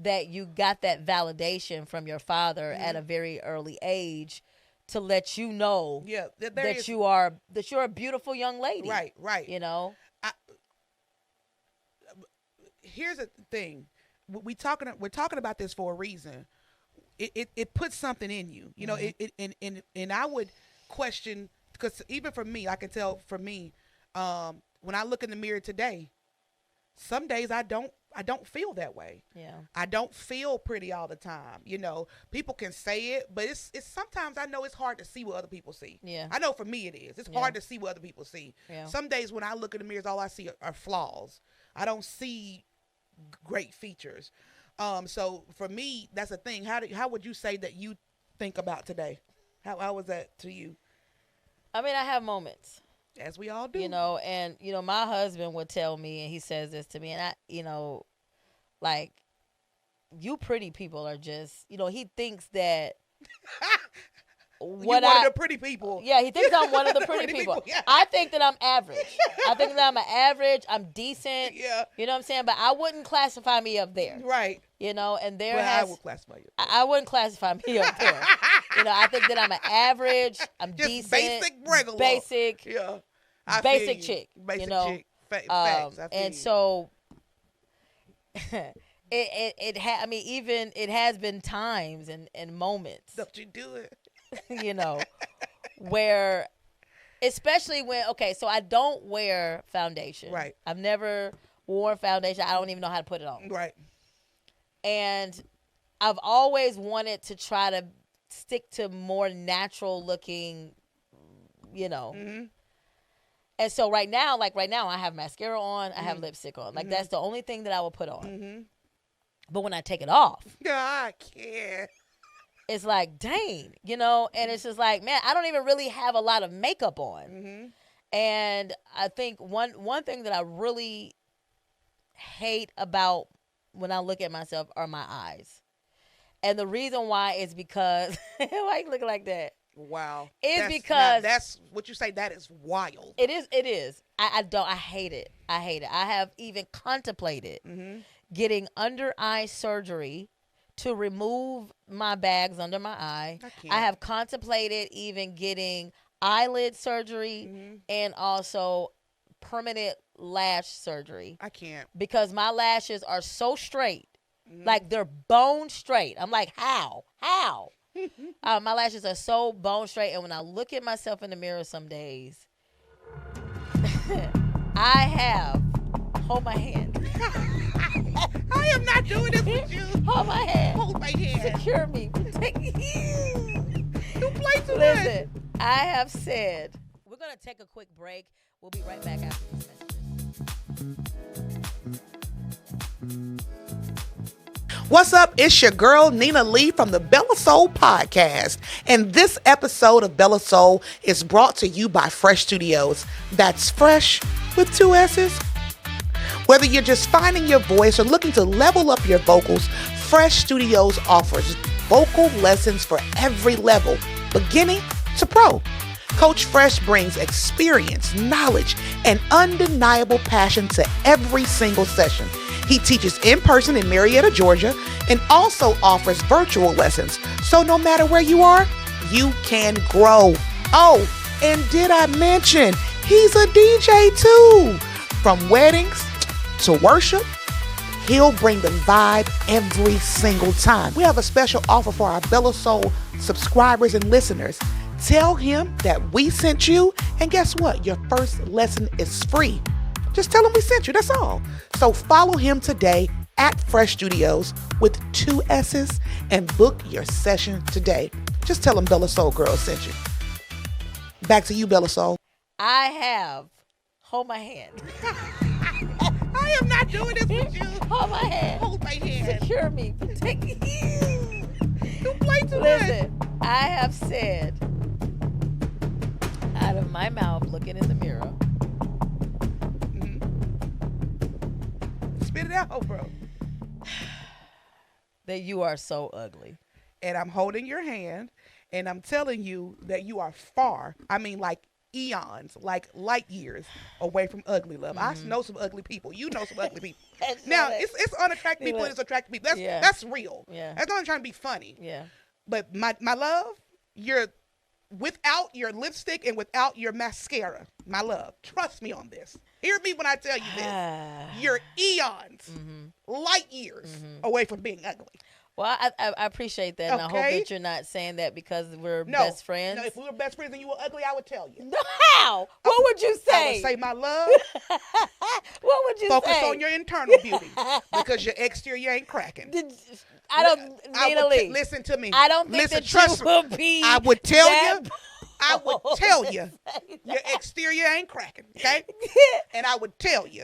that you got that validation from your father at a very early age to let you know that you're a beautiful young lady. Right. You know? Here's the thing. We're talking about this for a reason. It puts something in you. You know, and I would question, because even for me, I can tell for me, when I look in the mirror today, some days I don't feel that way. Yeah. I don't feel pretty all the time. You know, people can say it, but it's sometimes I know it's hard to see what other people see. Yeah. I know for me it is. It's hard to see what other people see. Yeah. Some days when I look in the mirrors, all I see are flaws. I don't see great features. So for me, that's the thing. How would you say that you think about today? How was that to you? I mean, I have moments. As we all do. You know, and, you know, my husband would tell me, and he says this to me, and I, you know, like, you pretty people are just, you know, he thinks that one of the pretty people. Yeah, he thinks I'm one of the pretty people. Yeah. I think that I'm average. I think that I'm an average. I'm decent. Yeah. You know what I'm saying? But I wouldn't classify me up there. Right. You know, and I would classify you. I wouldn't classify me up there. You know, I think that I'm an average. I'm just decent. Basic, regular. Basic. Yeah. Basic chick. Basic you know? chick. Facts. And so it has been times and moments. Don't you do it? You know, where, especially when, so I don't wear foundation. Right. I've never worn foundation. I don't even know how to put it on. Right. And I've always wanted to try to stick to more natural looking, you know. Mm-hmm. And so right now I have mascara on, I have lipstick on. Like, that's the only thing that I will put on. Mm-hmm. But when I take it off, I can't. It's like, dang, you know, and it's just like, man, I don't even really have a lot of makeup on. Mm-hmm. And I think one thing that I really hate about when I look at myself are my eyes. And the reason why is because, why you look like that? Wow. Because that's what you say. That is wild. It is. I hate it. I have even contemplated getting under eye surgery to remove my bags under my eye. I have contemplated even getting eyelid surgery and also permanent lash surgery. I can't. Because my lashes are so straight. Like, they're bone straight. I'm like, how? My lashes are so bone straight. And when I look at myself in the mirror some days, hold my hand. I am not doing this with you. Hold my hand. Hold my hand. Secure me. Protect me. You play too much. Listen, I have said, we're going to take a quick break. We'll be right back after these messages. What's up? It's your girl, Nina Lee from the BellaSoul podcast. And this episode of BellaSoul is brought to you by Fresh Studios. That's fresh with 2 S's. Whether you're just finding your voice or looking to level up your vocals, Fresh Studios offers vocal lessons for every level, beginning to pro. Coach Fresh brings experience, knowledge, and undeniable passion to every single session. He teaches in person in Marietta, Georgia, and also offers virtual lessons. So no matter where you are, you can grow. Oh, and did I mention he's a DJ too? From weddings to worship, he'll bring the vibe every single time. We have a special offer for our BellaSoul subscribers and listeners. Tell him that we sent you, and guess what? Your first lesson is free. Just tell him we sent you, that's all. So follow him today at Fresh Studios with 2 S's and book your session today. Just tell him BellaSoul Girl sent you. Back to you, BellaSoul. I have. Hold my hand. I am not doing this with you. Hold my hand. Hold my hand. Secure me. Protect me. You play too much. Listen, I have said out of my mouth, looking in the mirror. Spit it out, bro. That you are so ugly. And I'm holding your hand, and I'm telling you that you are far, I mean like eons, like light years away from ugly, love. I know some ugly people. You know some ugly people. Now, it's unattractive people and it's attractive people. That's real. Yeah. That's not trying to be funny. Yeah. But my love, you're without your lipstick and without your mascara, my love. Trust me on this. Hear me when I tell you this. You're eons, light years away from being ugly. Well, I appreciate that, and I hope that you're not saying that because we're best friends. No, if we were best friends and you were ugly, I would tell you. No, how? What would you say? I would say, my love, what would you focus say? on your internal beauty because your exterior ain't cracking. I don't, listen to me. I don't think that trust you will be. I would tell you. bold. I would tell you your exterior ain't cracking, okay? And I would tell you.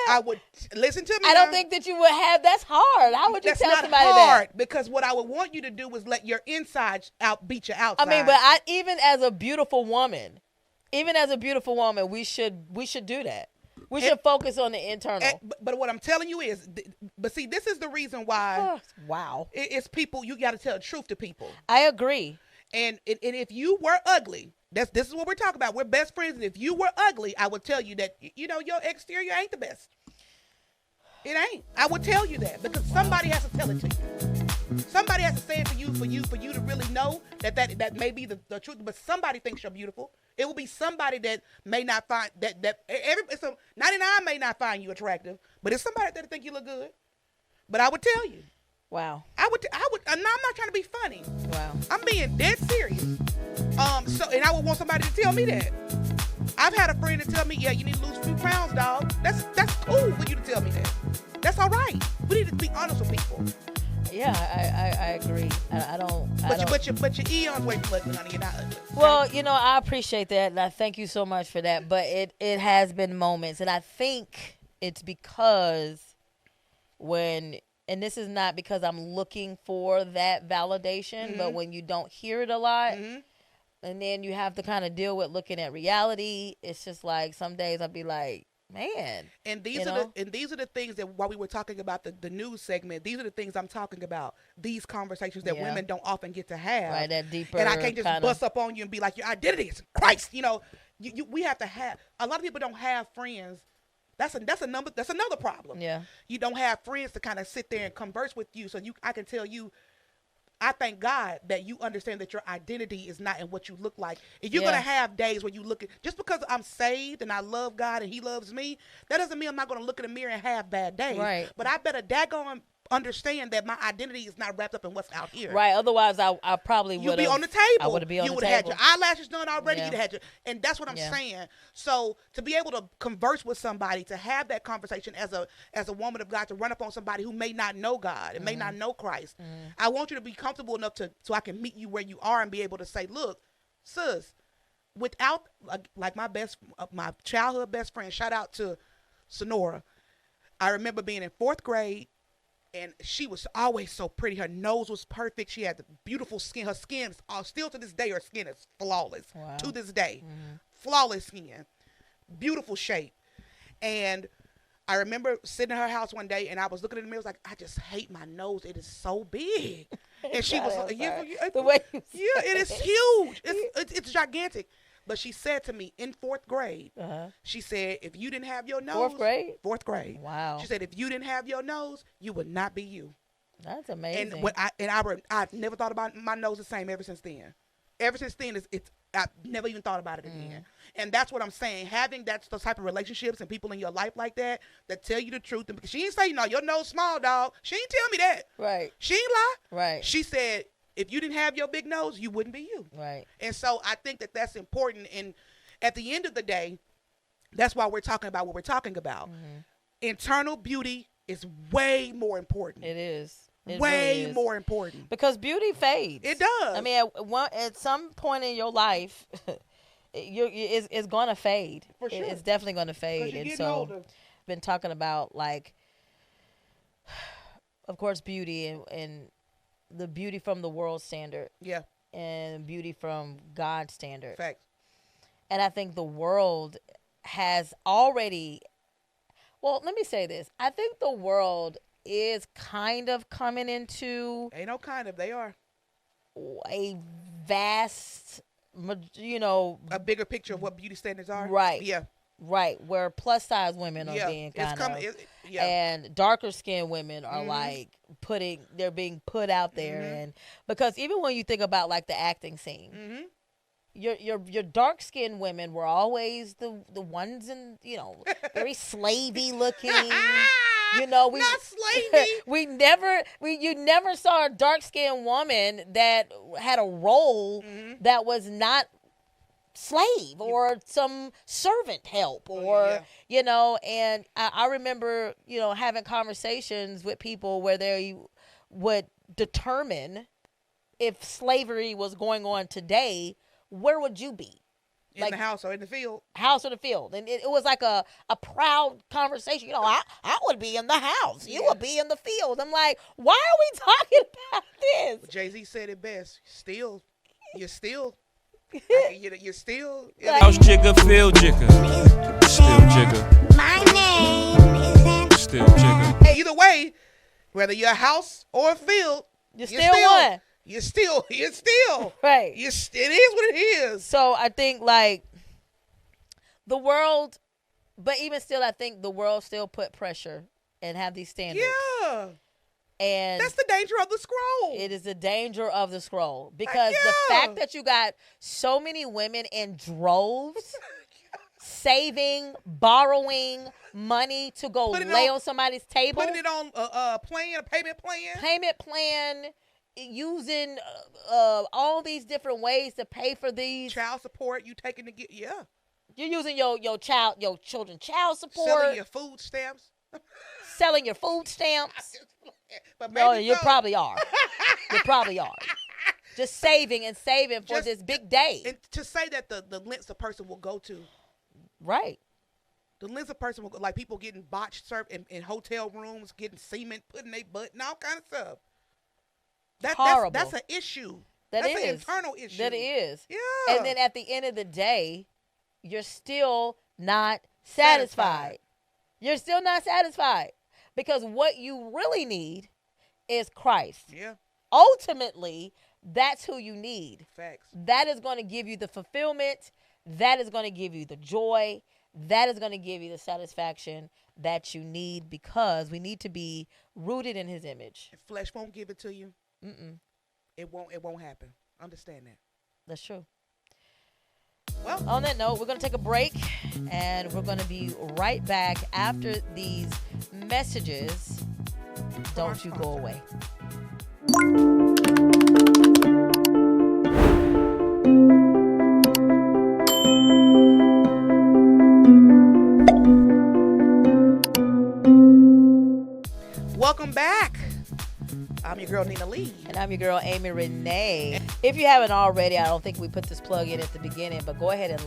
I would listen to me. I don't think that you would have. That's hard. How would you tell somebody that? That's not hard because what I would want you to do is let your insides outbeat your outside. I mean, but even as a beautiful woman, we should do that. We should focus on the internal. But what I'm telling you is, but see, this is the reason why. Wow. It's people. You got to tell the truth to people. I agree. And if you were ugly, this is what we're talking about. We're best friends. And if you were ugly, I would tell you that, your exterior ain't the best. It ain't. I would tell you that because somebody has to tell it to you. Somebody has to say it to you for you to really know that may be the truth. But somebody thinks you're beautiful. It will be somebody that may not find that 99 may not find you attractive, but it's somebody that think you look good. But I would tell you. Wow. I would. I'm not trying to be funny. Wow. I'm being dead serious. And I would want somebody to tell me that. I've had a friend to tell me, yeah, you need to lose a few pounds, dog. That's cool for you to tell me that. That's all right. We need to be honest with people. Yeah, I agree. I don't. But your eons away from ugly, honey. You're not ugly. Well, I appreciate that, and I thank you so much for that. But it has been moments, and I think it's because and this is not because I'm looking for that validation, but when you don't hear it a lot, and then you have to kind of deal with looking at reality, it's just like some days I'll be like, man. And these are the things that while we were talking about the news segment, these are the things I'm talking about. These conversations that women don't often get to have. Right, that deeper. And I can't just bust up on you and be like, your identity is Christ. We have to have. A lot of people don't have friends. That's another problem. Yeah. You don't have friends to kind of sit there and converse with you. So I can tell you, I thank God that you understand that your identity is not in what you look like. If you're going to have days where you look at, just because I'm saved and I love God and he loves me, that doesn't mean I'm not going to look in the mirror and have bad days. Right. But I better daggone understand that my identity is not wrapped up in what's out here. Right. Otherwise, I probably would have. You'd be on the table. I would have been on the table. You would have had your eyelashes done already. Yeah. You'd have had and that's what I'm saying. So to be able to converse with somebody, to have that conversation as a woman of God, to run up on somebody who may not know God and may not know Christ, I want you to be comfortable enough so I can meet you where you are and be able to say, look, sis, without like my childhood best friend, shout out to Sonora. I remember being in 4th grade. And she was always so pretty. Her nose was perfect. She had the beautiful skin. Her skin, still to this day, her skin is flawless. Wow. To this day. Flawless skin. Beautiful shape. And I remember sitting in her house one day, and I was looking in the mirror, I was like, I just hate my nose. It is so big. And she was like, the way it is huge. It's gigantic. But she said to me in 4th grade, she said, if you didn't have your nose. 4th grade? 4th grade. Wow. She said, if you didn't have your nose, you would not be you. That's amazing. And when I've never thought about my nose the same ever since then. Ever since then, I've never even thought about it again. And that's what I'm saying. Having those type of relationships and people in your life like that tell you the truth. And she ain't say, no, your nose small, dog. She ain't tell me that. Right. She ain't lie. Right. She said, if you didn't have your big nose, you wouldn't be you. Right. And so I think that's important. And at the end of the day, that's why we're talking about what we're talking about. Internal beauty is way more important. It is. It way really is. More important. Because beauty fades. It does. I mean, at some point in your life, it's going to fade. For sure. It's definitely going to fade. You're and getting so older. been talking about, like, of course, beauty and the beauty from the world standard. Yeah. And beauty from God's standard. Facts. And I think the world has already, well, let me say this. I think the world is kind of coming into Ain't no kind of, they are. a vast, a bigger picture of what beauty standards are. Right. Yeah. Right, where plus size women are being and darker skinned women are like they're being put out there, and because even when you think about like the acting scene, your dark skinned women were always the ones in very slavey looking. Not slavey. You never saw a dark skinned woman that had a role that was not slave or some servant help or and I remember having conversations with people where they would determine if slavery was going on today, where would you be? In the house or in the field? House or the field. And it was like a proud conversation. I would be in the house. You would be in the field. I'm like, why are we talking about this? Jay-Z said it best. You're still. You're still. House jigger, field jigger. Still jigger. My name is Still jigger. Either way, whether you're a house or a field, you're still one. You're still. Right. It is what it is. So I think like the world, but even still, I think the world still put pressure and have these standards. Yeah. And that's the danger of the scroll. It is the danger of the scroll because the fact that you got so many women in droves saving, borrowing money to go lay on somebody's table. Putting it on a payment plan. Using all these different ways to pay for these. Child support you taking to get, You're using your children's child support. Selling your food stamps. But no, you probably are. You probably are. Just saving for this big day. And to say that the lengths a person will go to. Right. The lengths a person will go, like people getting botched served in hotel rooms, getting cement put in their butt and all kind of stuff. Horrible. That's an issue. That's an internal issue. That is. Yeah. And then at the end of the day, you're still not satisfied. You're still not satisfied. Because what you really need is Christ. Yeah. Ultimately, that's who you need. Facts. That is going to give you the fulfillment. That is going to give you the joy. That is going to give you the satisfaction that you need, because we need to be rooted in his image. If flesh won't give it to you, it won't happen. Understand that. That's true. Well, on that note, we're going to take a break, and we're going to be right back after these messages. Don't you go away. Welcome back. I'm your girl, Nina Lee. And I'm your girl, Amy Renee. If you haven't already, I don't think we put this plug in at the beginning, but go ahead and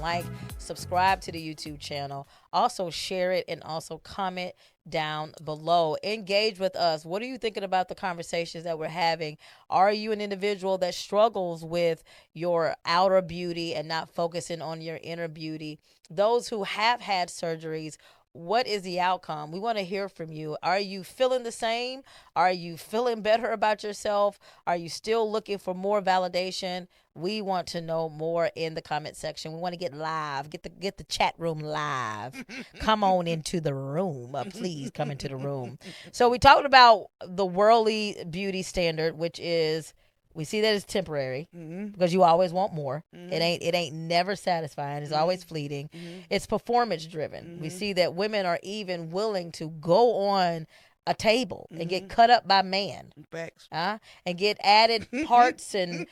subscribe to the YouTube channel. Also share it and also comment down below. Engage with us. What are you thinking about the conversations that we're having? Are you an individual that struggles with your outer beauty and not focusing on your inner beauty? Those who have had surgeries, what is the outcome? We want to hear from you. Are you feeling the same? Are you feeling better about yourself? Are you still looking for more validation? We want to know more in the comment section. We want to get live, get the chat room live. Come on into the room. Please come into the room. So we talked about the worldly beauty standard, which is, we see that as temporary because you always want more. It ain't never satisfying. It's always fleeting. It's performance driven. We see that women are even willing to go on a table and get cut up by man. Facts. And get added parts and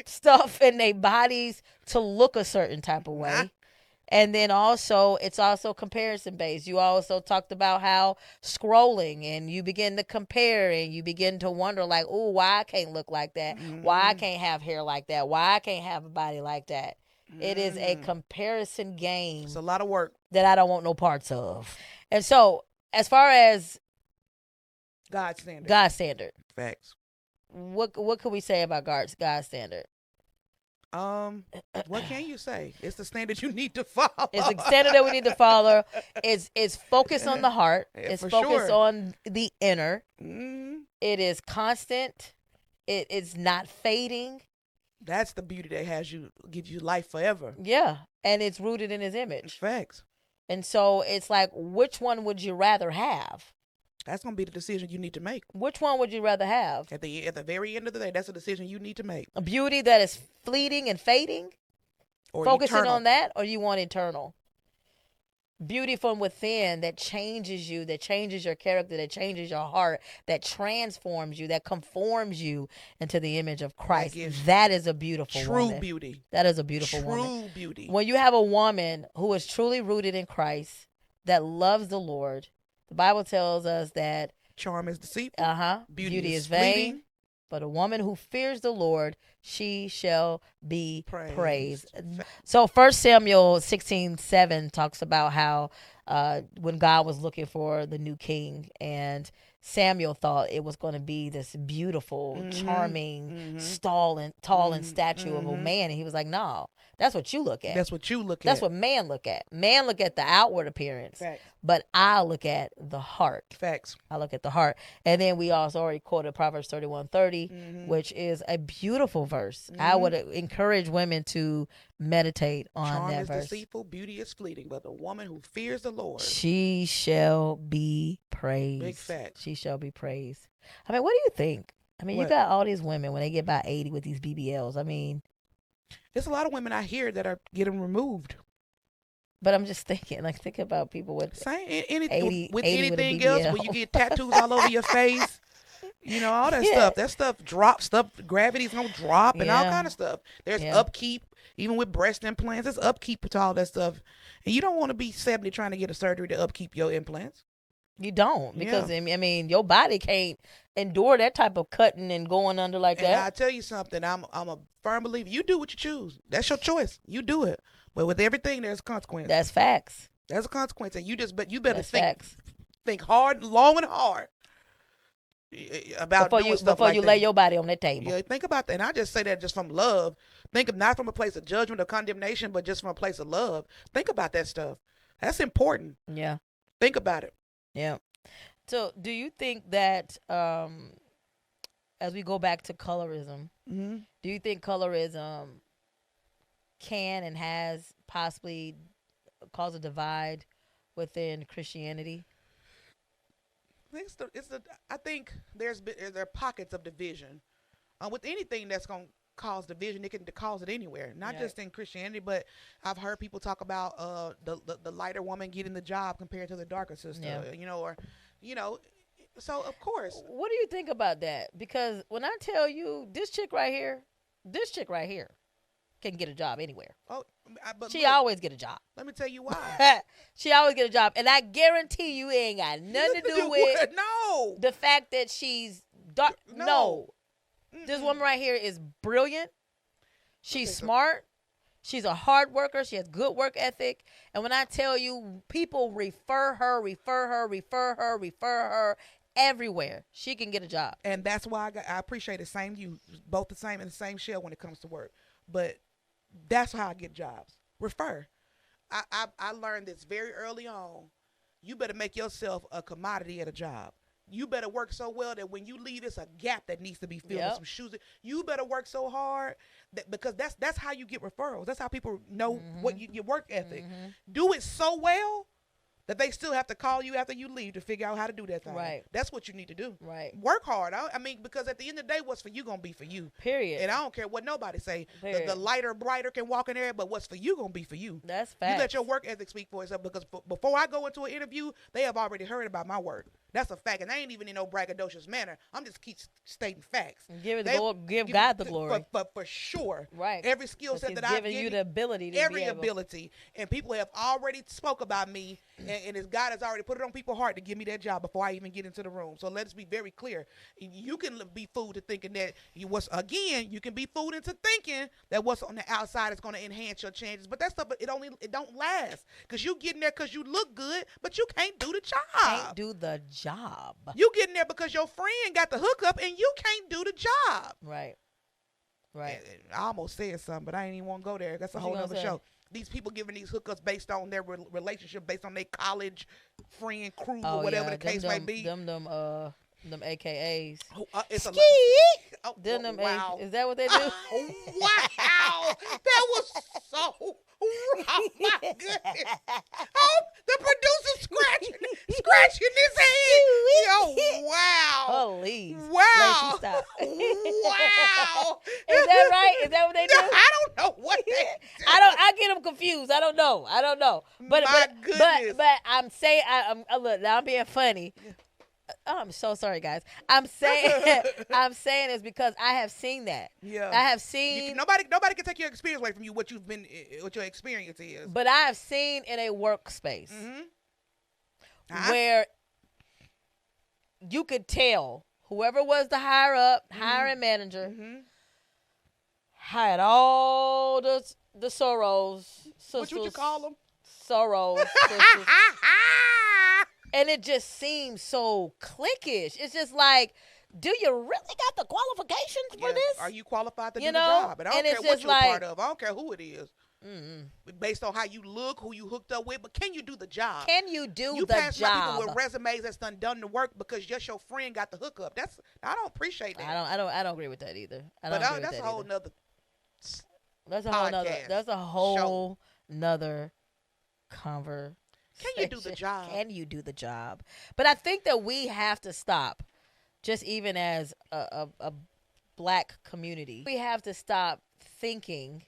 stuff in their bodies to look a certain type of way. And then also, it's also comparison based. You also talked about how scrolling and you begin to compare and you begin to wonder like, oh, why I can't look like that? Why I can't have hair like that? Why I can't have a body like that? It is a comparison game. It's a lot of work that I don't want no parts of. And so, as far as God's standard. Facts. What can we say about God's standard? What can you say? It's the standard you need to follow. It's the standard that we need to follow. It's focused on the heart. It's for focused sure. on the inner. Mm, It is constant. It is not fading. that's the beauty that gives you life forever. Yeah, and it's rooted in His image. Facts. And so it's like, which one would you rather have? That's gonna be the decision you need to make. Which one would you rather have? At the very end of the day, that's a decision you need to make. A beauty that is fleeting and fading? Or Focusing eternal. on that, or you want eternal? Beauty from within that changes you, that changes your character, that changes your heart, that transforms you, that conforms you into the image of Christ. That is a beautiful woman. True beauty. That is a beautiful woman. True beauty. When you have a woman who is truly rooted in Christ, that loves the Lord, the Bible tells us that Charm is deceitful. beauty is vain. But a woman who fears the Lord, she shall be praised. So 1 Samuel 16:7 talks about how when God was looking for the new king, and Samuel thought it was going to be this beautiful, charming, tall and statue of a man. And he was like, no, that's what you look at. That's what you look at. That's what man look at. Man look at the outward appearance. Facts. But I look at the heart. Facts. I look at the heart. And then we also already quoted Proverbs 31:30, which is a beautiful verse. I would encourage women to meditate on Charm that is verse. deceitful, beauty is fleeting, but the woman who fears the Lord, She shall be praised. Big facts. She shall be praised. I mean, what do you think? I mean, What? you got all these women when they get about 80 with these BBLs. I mean, there's a lot of women out here that are getting removed. but I'm just thinking, like, think about people with Same 80 with 80 with a anything else, BBL. when you get tattoos all over your face, you know, all that stuff. That stuff drops. Stuff, gravity's gonna drop, and all kind of stuff. There's upkeep, even with breast implants. There's upkeep to all that stuff, and you don't want to be 70 trying to get a surgery to upkeep your implants. You don't, because I mean, your body can't endure that type of cutting and going under like And that. I tell you something, I'm a firm believer. You do what you choose. That's your choice. You do it. But with everything, there's a consequence. That's facts. There's a consequence, and you better That's facts. think hard, long and hard about Before doing you stuff like lay that. your body on that table. Yeah, think about that. And I just say that just from love. Think of not from a place of judgment or condemnation, but just from a place of love. Think about that stuff. That's important. Yeah. Think about it. Yeah. So, do you think that as we go back to colorism, do you think colorism can and has possibly caused a divide within Christianity? I think there are pockets of division. With anything that's going to cause division, it can cause it anywhere, not just in Christianity, but I've heard people talk about the lighter woman getting the job compared to the darker sister, so of course. What do you think about that? Because when I tell you this chick right here can get a job anywhere. Oh, but She look, always get a job. let me tell you why. She always get a job. And I guarantee you it ain't got nothing to do with no. the fact that she's dark. No. This woman right here is brilliant. She's smart. She's a hard worker. She has good work ethic. And when I tell you, people refer her everywhere. She can get a job. And that's why I appreciate both the same in the same shell when it comes to work. But that's how I get jobs. Refer. I learned this very early on. You better make yourself a commodity at a job. You better work so well that when you leave, it's a gap that needs to be filled with some shoes. You better work so hard because that's how you get referrals. That's how people know what your work ethic. Do it so well that they still have to call you after you leave to figure out how to do that thing. Right. That's what you need to do. Right. Work hard. I mean, because at the end of the day, what's for you going to be for you. Period. And I don't care what nobody say. The lighter, brighter can walk in there, but what's for you going to be for you. That's fact. You let your work ethic speak for itself, because before I go into an interview, they have already heard about my work. That's a fact. And I ain't even in no braggadocious manner. I'm just keep stating facts. Give God the glory. For sure. Right. Every skill set that I've given you the ability to every ability. And people have already spoke about me, and God has already put it on people's heart to give me that job before I even get into the room. So let's be very clear. You can be fooled to thinking that you can be fooled into thinking that what's on the outside is going to enhance your chances. But that stuff, it don't last. Because you get in there because you look good, but you can't do the job. Can't do the job. You get in there because your friend got the hookup and you can't do the job. Right. Right. I almost said something, but I ain't even want to go there. That's a whole other show. These people giving these hookups based on their relationship, based on their college friend, crew, or whatever the case may be. Them AKAs. It's a wow. Is that what they do? Wow. That was so oh my goodness. Oh, the producer scratching his head. Oh, wow. Please. Wow. Stop. Wow. Is that right? Is that what they do? I don't know what they do. I get them confused. I don't know. But goodness. But I'm saying look, now I'm being funny. Oh, I'm so sorry, guys. I'm saying it's because I have seen that. Yeah. I have seen nobody can take your experience away from you. What your experience is. But I have seen in a workspace where you could tell whoever was the hiring manager had all the Soros sisters. What would you call them? Soros sisters. And it just seems so cliquish. It's just like, do you really got the qualifications for this? Are you qualified to do the job? And I don't care what you're a part of. I don't care who it is. Based on how you look, who you hooked up with, but can you do the job? Can you do the job? You pass by people with resumes that's done the work because just your friend got the hookup. I don't appreciate that. I don't agree with that either. That's a whole nother. That's a whole nother conversation. Can you do the job? Can you do the job? But I think that we have to stop, just even as a black community, we have to stop thinking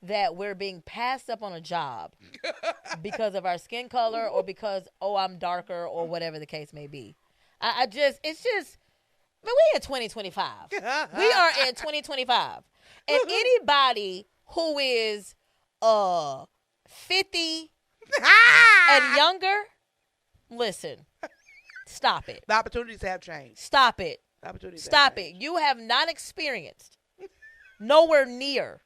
that we're being passed up on a job because of our skin color or because, I'm darker or whatever the case may be. We in 2025. We are in 2025. And anybody who is 50 and younger, listen, stop it. The opportunities have changed. Stop it. Stop it. You have not experienced nowhere near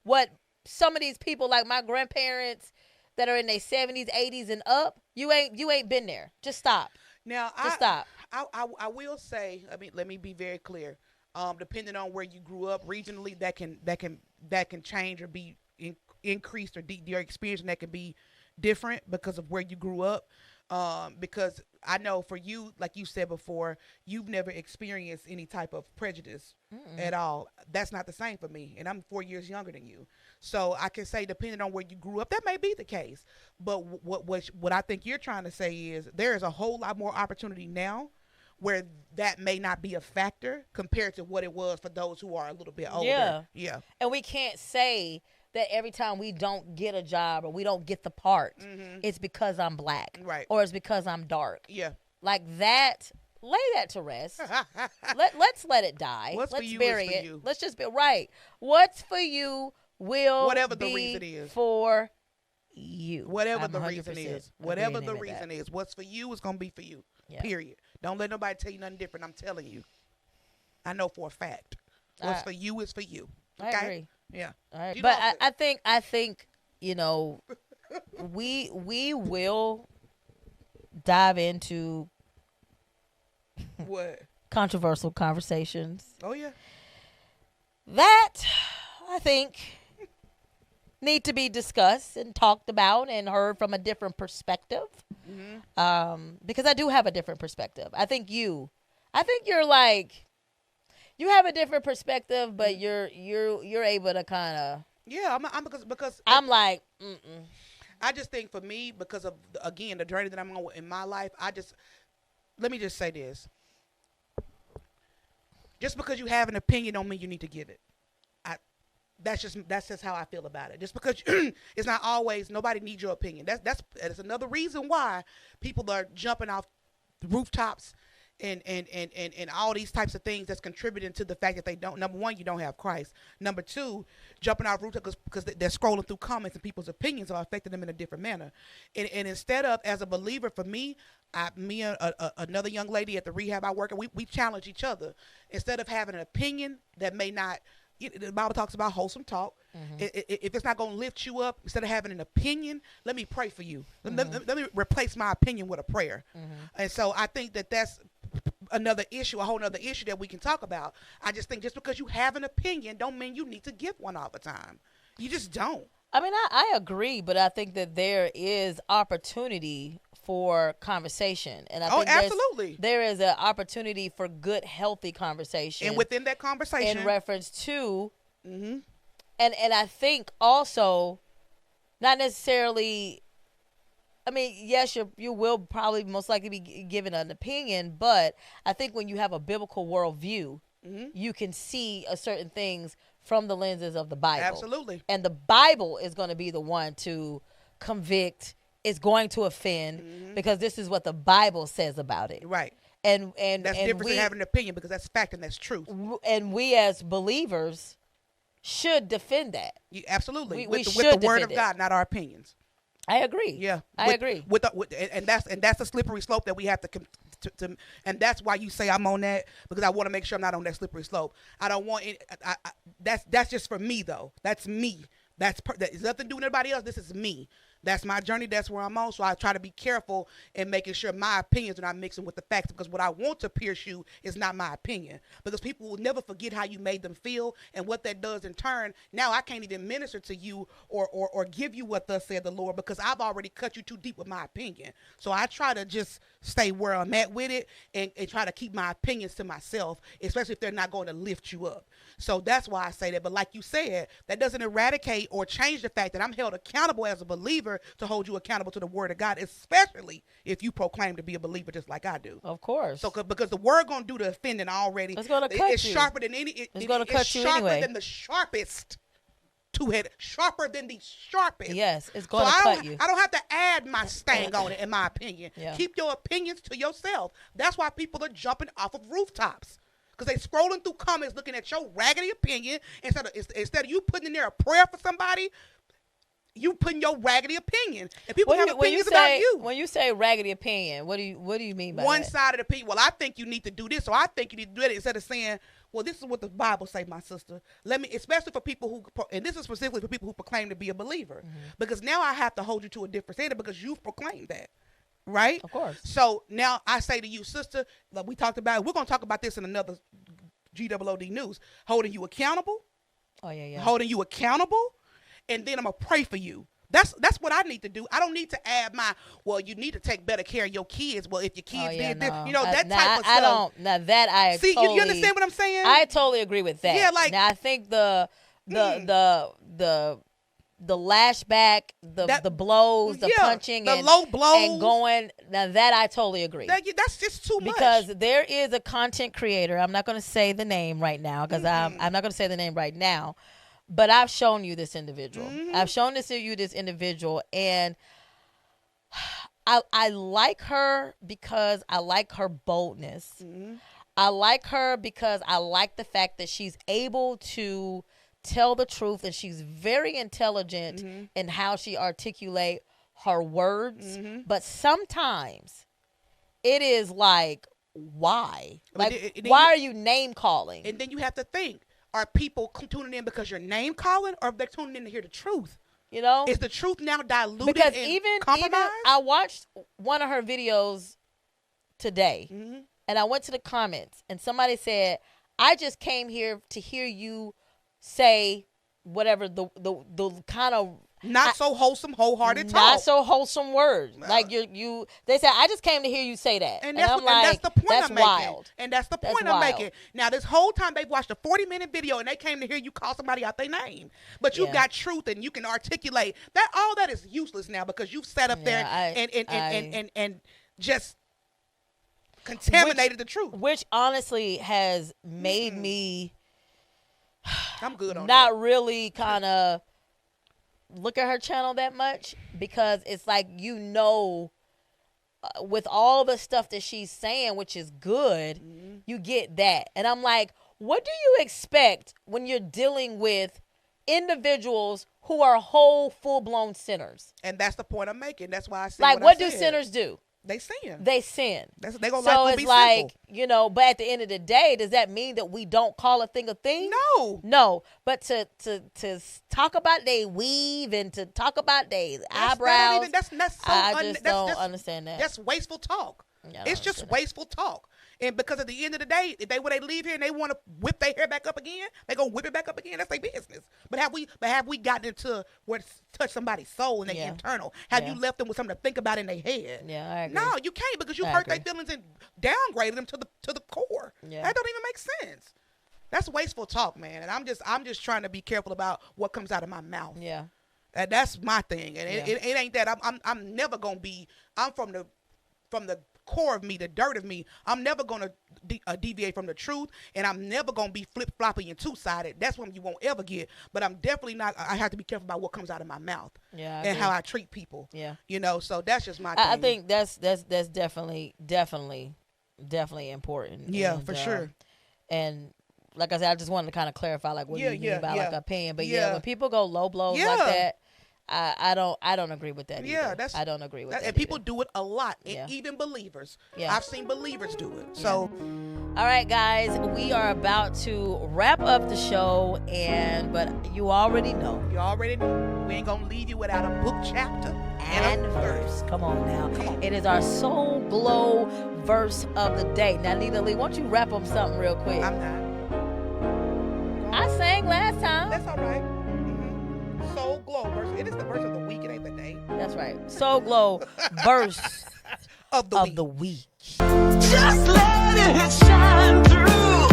what some of these people, like my grandparents that are in their 70s, 80s and up, you ain't been there. Just stop. Now, stop. I will say, let me be very clear. Depending on where you grew up regionally, that can change or be increased, or your experience, and that can be different because of where you grew up. Because I know for you, like you said before, you've never experienced any type of prejudice at all. That's not the same for me, and I'm 4 years younger than you. So I can say, depending on where you grew up, that may be the case. But what I think you're trying to say is there is a whole lot more opportunity now where that may not be a factor compared to what it was for those who are a little bit older. Yeah. And we can't say that every time we don't get a job or we don't get the part, it's because I'm black. Right. Or it's because I'm dark. Yeah. Like that, lay that to rest. Let's let it die. Let's bury it. You. Let's just be right. What's for you will whatever be the reason is for you. Whatever the reason is. Whatever the reason is. What's for you is going to be for you. Yeah. Period. Don't let nobody tell you nothing different. I'm telling you. I know for a fact. What's for you is for you. Okay? I agree. Yeah. All right. But I think we will dive into what? Controversial conversations. Oh yeah. That I think need to be discussed and talked about and heard from a different perspective. Because I do have a different perspective. I think you're like, you have a different perspective, but you're able to kind of. Yeah, I'm because I'm like, I just think for me, because of again the journey that I'm on in my life, let me just say this. Just because you have an opinion don't mean you need to give it. That's just how I feel about it. Just because it's not always, nobody needs your opinion. That's another reason why people are jumping off the rooftops and all these types of things that's contributing to the fact that they don't. Number one, you don't have Christ. Number two, jumping off rooftops because they're scrolling through comments and people's opinions are affecting them in a different manner. And instead of, as a believer, for me, and another young lady at the rehab I work at, we challenge each other. Instead of having an opinion that may not. The Bible talks about wholesome talk. If it's not going to lift you up, instead of having an opinion, let me pray for you. Let me replace my opinion with a prayer. And so I think that's another issue, a whole other issue that we can talk about. I just think just because you have an opinion don't mean you need to give one all the time. You just don't. I mean, I agree, but I think that there is opportunity for conversation, and I think absolutely there is an opportunity for good, healthy conversation, and within that conversation, in reference to, and I think also, not necessarily. I mean, yes, you will probably most likely be given an opinion, but I think when you have a biblical worldview, you can see certain things from the lenses of the Bible. Absolutely. And the Bible is going to be the one to convict, is going to offend, because this is what the Bible says about it. Right. And that's different than having an opinion, because that's fact and that's truth. And we as believers should defend that. Absolutely. We with the word of God, not our opinions. I agree. Yeah, I agree. And that's a slippery slope that we have to and that's why you say I'm on that, because I want to make sure I'm not on that slippery slope. I don't want it. That's just for me though. That's me. That is nothing to do with anybody else. This is me. That's my journey. That's where I'm on. So I try to be careful in making sure my opinions are not mixing with the facts, because what I want to pierce you is not my opinion, because people will never forget how you made them feel, and what that does in turn. Now I can't even minister to you or give you what thus said the Lord, because I've already cut you too deep with my opinion. So I try to just stay where I'm at with it and try to keep my opinions to myself, especially if they're not going to lift you up. So that's why I say that. But like you said, that doesn't eradicate or change the fact that I'm held accountable as a believer to hold you accountable to the word of God, especially if you proclaim to be a believer just like I do. Of course. So because the word going to do the offending already. It's going to cut you. It's sharper than any. It's going to cut you sharper anyway. than the sharpest two-headed. Sharper than the sharpest. Yes, it's going to cut you. I don't have to add my stang on it, in my opinion. Yeah. Keep your opinions to yourself. That's why people are jumping off of rooftops. Because they scrolling through comments looking at your raggedy opinion. Instead of you putting in there a prayer for somebody, you putting your raggedy opinion. And people have opinions about you. When you say raggedy opinion, what do you mean by that? One side of the opinion. Well, I think you need to do this, or I think you need to do that, instead of saying, well, this is what the Bible say, my sister. Let me, especially for people who, and this is specifically for people who proclaim to be a believer, because now I have to hold you to a different standard because you've proclaimed that. Right? Of course. So now I say to you, sister, like we talked about, we're going to talk about this in another GWOD news, holding you accountable. Oh, yeah. Holding you accountable. And then I'm going to pray for you. That's what I need to do. I don't need to add well, you need to take better care of your kids. Well, if your kids did this, that type of stuff. See, you understand what I'm saying? I totally agree with that. Yeah, like, now I think the lashback, the blows, the punching, the low blows, and going. Now that I totally agree. That's just too much. Because there is a content creator. I'm not going to say the name right now, because I'm not going to say the name right now. But I've shown you this individual. I've shown you this individual, and I like her because I like her boldness. I like her because I like the fact that she's able to tell the truth, and she's very intelligent in how she articulate her words. But sometimes it is like, why? Like, why are you name calling? And then you have to think, are people tuning in because you're name calling, or are they tuning in to hear the truth? You know, is the truth now diluted? Because and even compromised? I watched one of her videos today, and I went to the comments, and somebody said, "I just came here to hear you say whatever the kind of not so wholesome, wholehearted talk. Not so wholesome words. Like you. They said, I just came to hear you say that, and I'm like, that's the point that's I'm making. wild. And that's the point I'm making. Now, this whole time they've watched a 40-minute video and they came to hear you call somebody out their name, but you've got truth and you can articulate that. All that is useless now because you've sat up there and just contaminated the truth, which honestly has made me. I'm good on not that. really kind of look at her channel that much because it's like, with all the stuff that she's saying, which is good, you get that. And I'm like, what do you expect when you're dealing with individuals who are whole, full-blown sinners? And that's the point I'm making. That's why I said like, what do sinners do? They sin. They sin. They gonna so it's be like, simple. But at the end of the day, does that mean that we don't call a thing a thing? No. But to talk about they weave and to talk about they eyebrows, I just don't understand that. That's wasteful talk. It's just wasteful talk. And because at the end of the day, if they leave here and they want to whip their hair back up again, they gonna whip it back up again. That's their business. But have we gotten into what touch somebody's soul and their internal? Have you left them with something to think about in their head? Yeah, I agree. No, you can't because you hurt their feelings and downgraded them to the core. Yeah. That don't even make sense. That's wasteful talk, man. And I'm just trying to be careful about what comes out of my mouth. Yeah. That's my thing. And it ain't that. I'm never gonna be. I'm from the core of me, the dirt of me. I'm never gonna deviate from the truth, and I'm never gonna be flip-floppy and two-sided. That's one you won't ever get. But I'm definitely not. I have to be careful about what comes out of my mouth, and how I treat people. Yeah, So that's just my thing. I think that's definitely important. Yeah, and, for sure. And like I said, I just wanted to kind of clarify, like, what do you mean about like opinion? But when people go low blows like that, I don't agree with that. Yeah, I don't agree with that. And people do it a lot, and even believers. Yeah, I've seen believers do it. So, all right, guys, we are about to wrap up the show, but you already know. We ain't gonna leave you without a book chapter and a verse. Come on now. It is our Soul Glow verse of the day. Now, Nina Lee, why don't you wrap up something real quick? I'm not. I sang last time. That's all right. Soul Glow verse. It is the verse of the week. It ain't the day. That's right. Soul Glow verse of the week. Just let it shine through.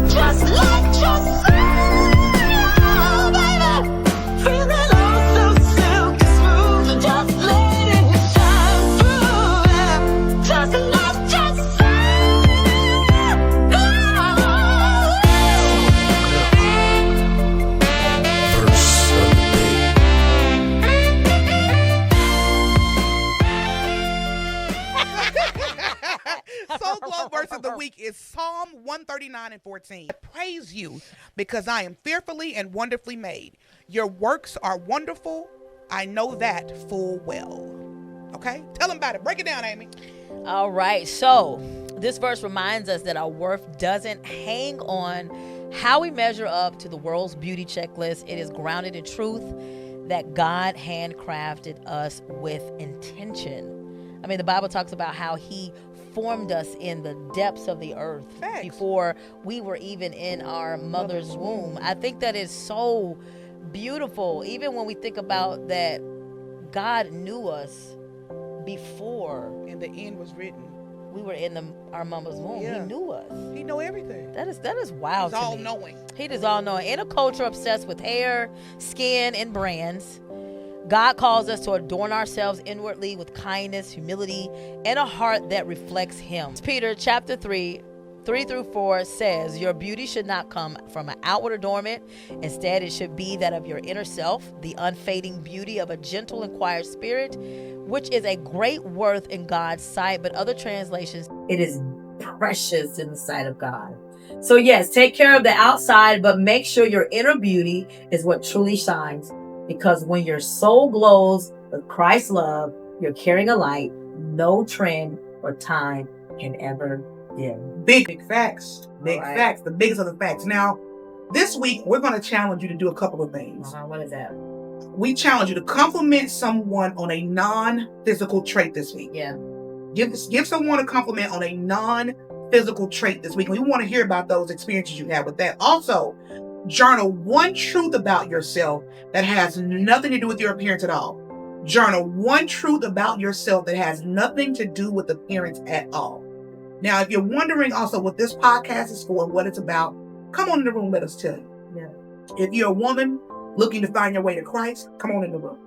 Just let your soul, baby, feel it all so silky smooth. Just let it shine through. Just let your Soul Glow verse of the week is Psalm 139:14. I praise you because I am fearfully and wonderfully made. Your works are wonderful. I know that full well. Okay? Tell them about it. Break it down, Amy. All right. So this verse reminds us that our worth doesn't hang on how we measure up to the world's beauty checklist. It is grounded in truth that God handcrafted us with intention. I mean, the Bible talks about how he formed us in the depths of the earth before we were even in our mother's womb. I think that is so beautiful. Even when we think about that, God knew us before. And the end was written. We were in our mama's womb. Yeah. He knew us. He know everything. That is wild. He's to all me. knowing. He is all knowing. In a culture obsessed with hair, skin, and brands, God calls us to adorn ourselves inwardly with kindness, humility, and a heart that reflects him. Peter chapter 3:3-4 says, your beauty should not come from an outward adornment. Instead, it should be that of your inner self, the unfading beauty of a gentle and quiet spirit, which is a great worth in God's sight. But other translations, it is precious in the sight of God. So yes, take care of the outside, but make sure your inner beauty is what truly shines. Because when your soul glows with Christ's love, you're carrying a light no trend or time can ever dim. Big facts. Big facts. The biggest of the facts. Now, this week, we're going to challenge you to do a couple of things. What is that? We challenge you to compliment someone on a non-physical trait this week. Yeah. Give someone a compliment on a non-physical trait this week. We want to hear about those experiences you have with that. Also, Journal one truth about yourself that has nothing to do with your appearance at all. Journal one truth about yourself that has nothing to do with appearance at all. Now, if you're wondering also what this podcast is for and what it's about, come on in the room, let us tell you. Yeah. If you're a woman looking to find your way to Christ, come on in the room.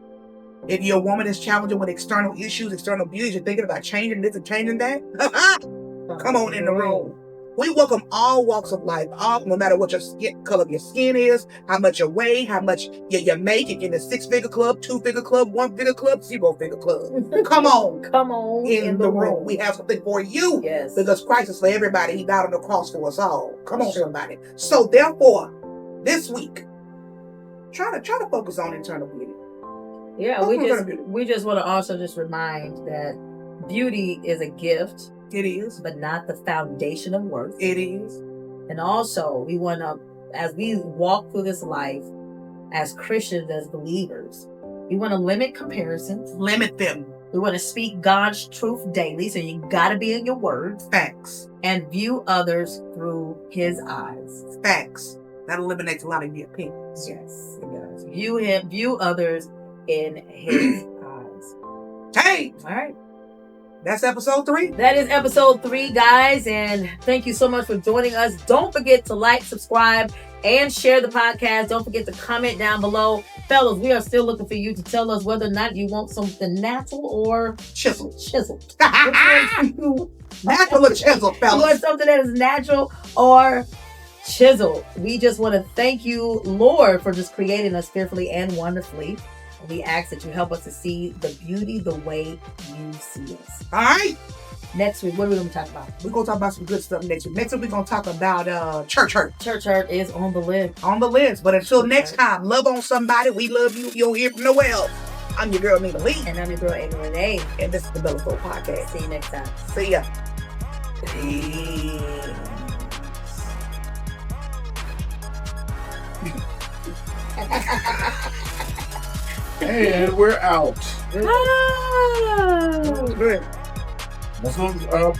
If you're a woman that's challenging with external issues, external beauty, you're thinking about changing this and changing that, come on in the room. We welcome all walks of life, no matter what your color of your skin is, how much you weigh, how much you make. If you're in a 6-figure club, 2-figure club, 1-figure club, 0-figure club. Come on in the room. We have something for you. Yes. Because Christ is for everybody. He died on the cross for us all. Come on, somebody. So therefore, this week, try to focus on internal beauty. Yeah, we just want to also just remind that beauty is a gift. It is. But not the foundation of worth. It is. And also, we want to, as we walk through this life, as Christians, as believers, we want to limit comparisons. Limit them. We want to speak God's truth daily, so you got to be in your word. Facts. And view others through His eyes. Facts. That eliminates a lot of your opinions. Yes, it does. View others in His eyes. Hey! All right. That's episode 3. That is episode 3, guys. And thank you so much for joining us. Don't forget to like, subscribe, and share the podcast. Don't forget to comment down below. Fellas, we are still looking for you to tell us whether or not you want something natural or chiseled. Natural or chiseled, fellas? You want something that is natural or chiseled. We just want to thank you, Lord, for just creating us fearfully and wonderfully. We ask that you help us to see the beauty the way you see us. All right. Next week, what are we going to talk about? We're going to talk about some good stuff next week. Next week, we're going to talk about church hurt. Church hurt is on the list. On the list. But until next time, love on somebody. We love you. You don't hear from nowhere else. I'm your girl, Nina Lee. And I'm your girl, Amy Renee. And this is the BellaSoul Podcast. See you next time. See ya. And we're out. Ah. Good. Let's go.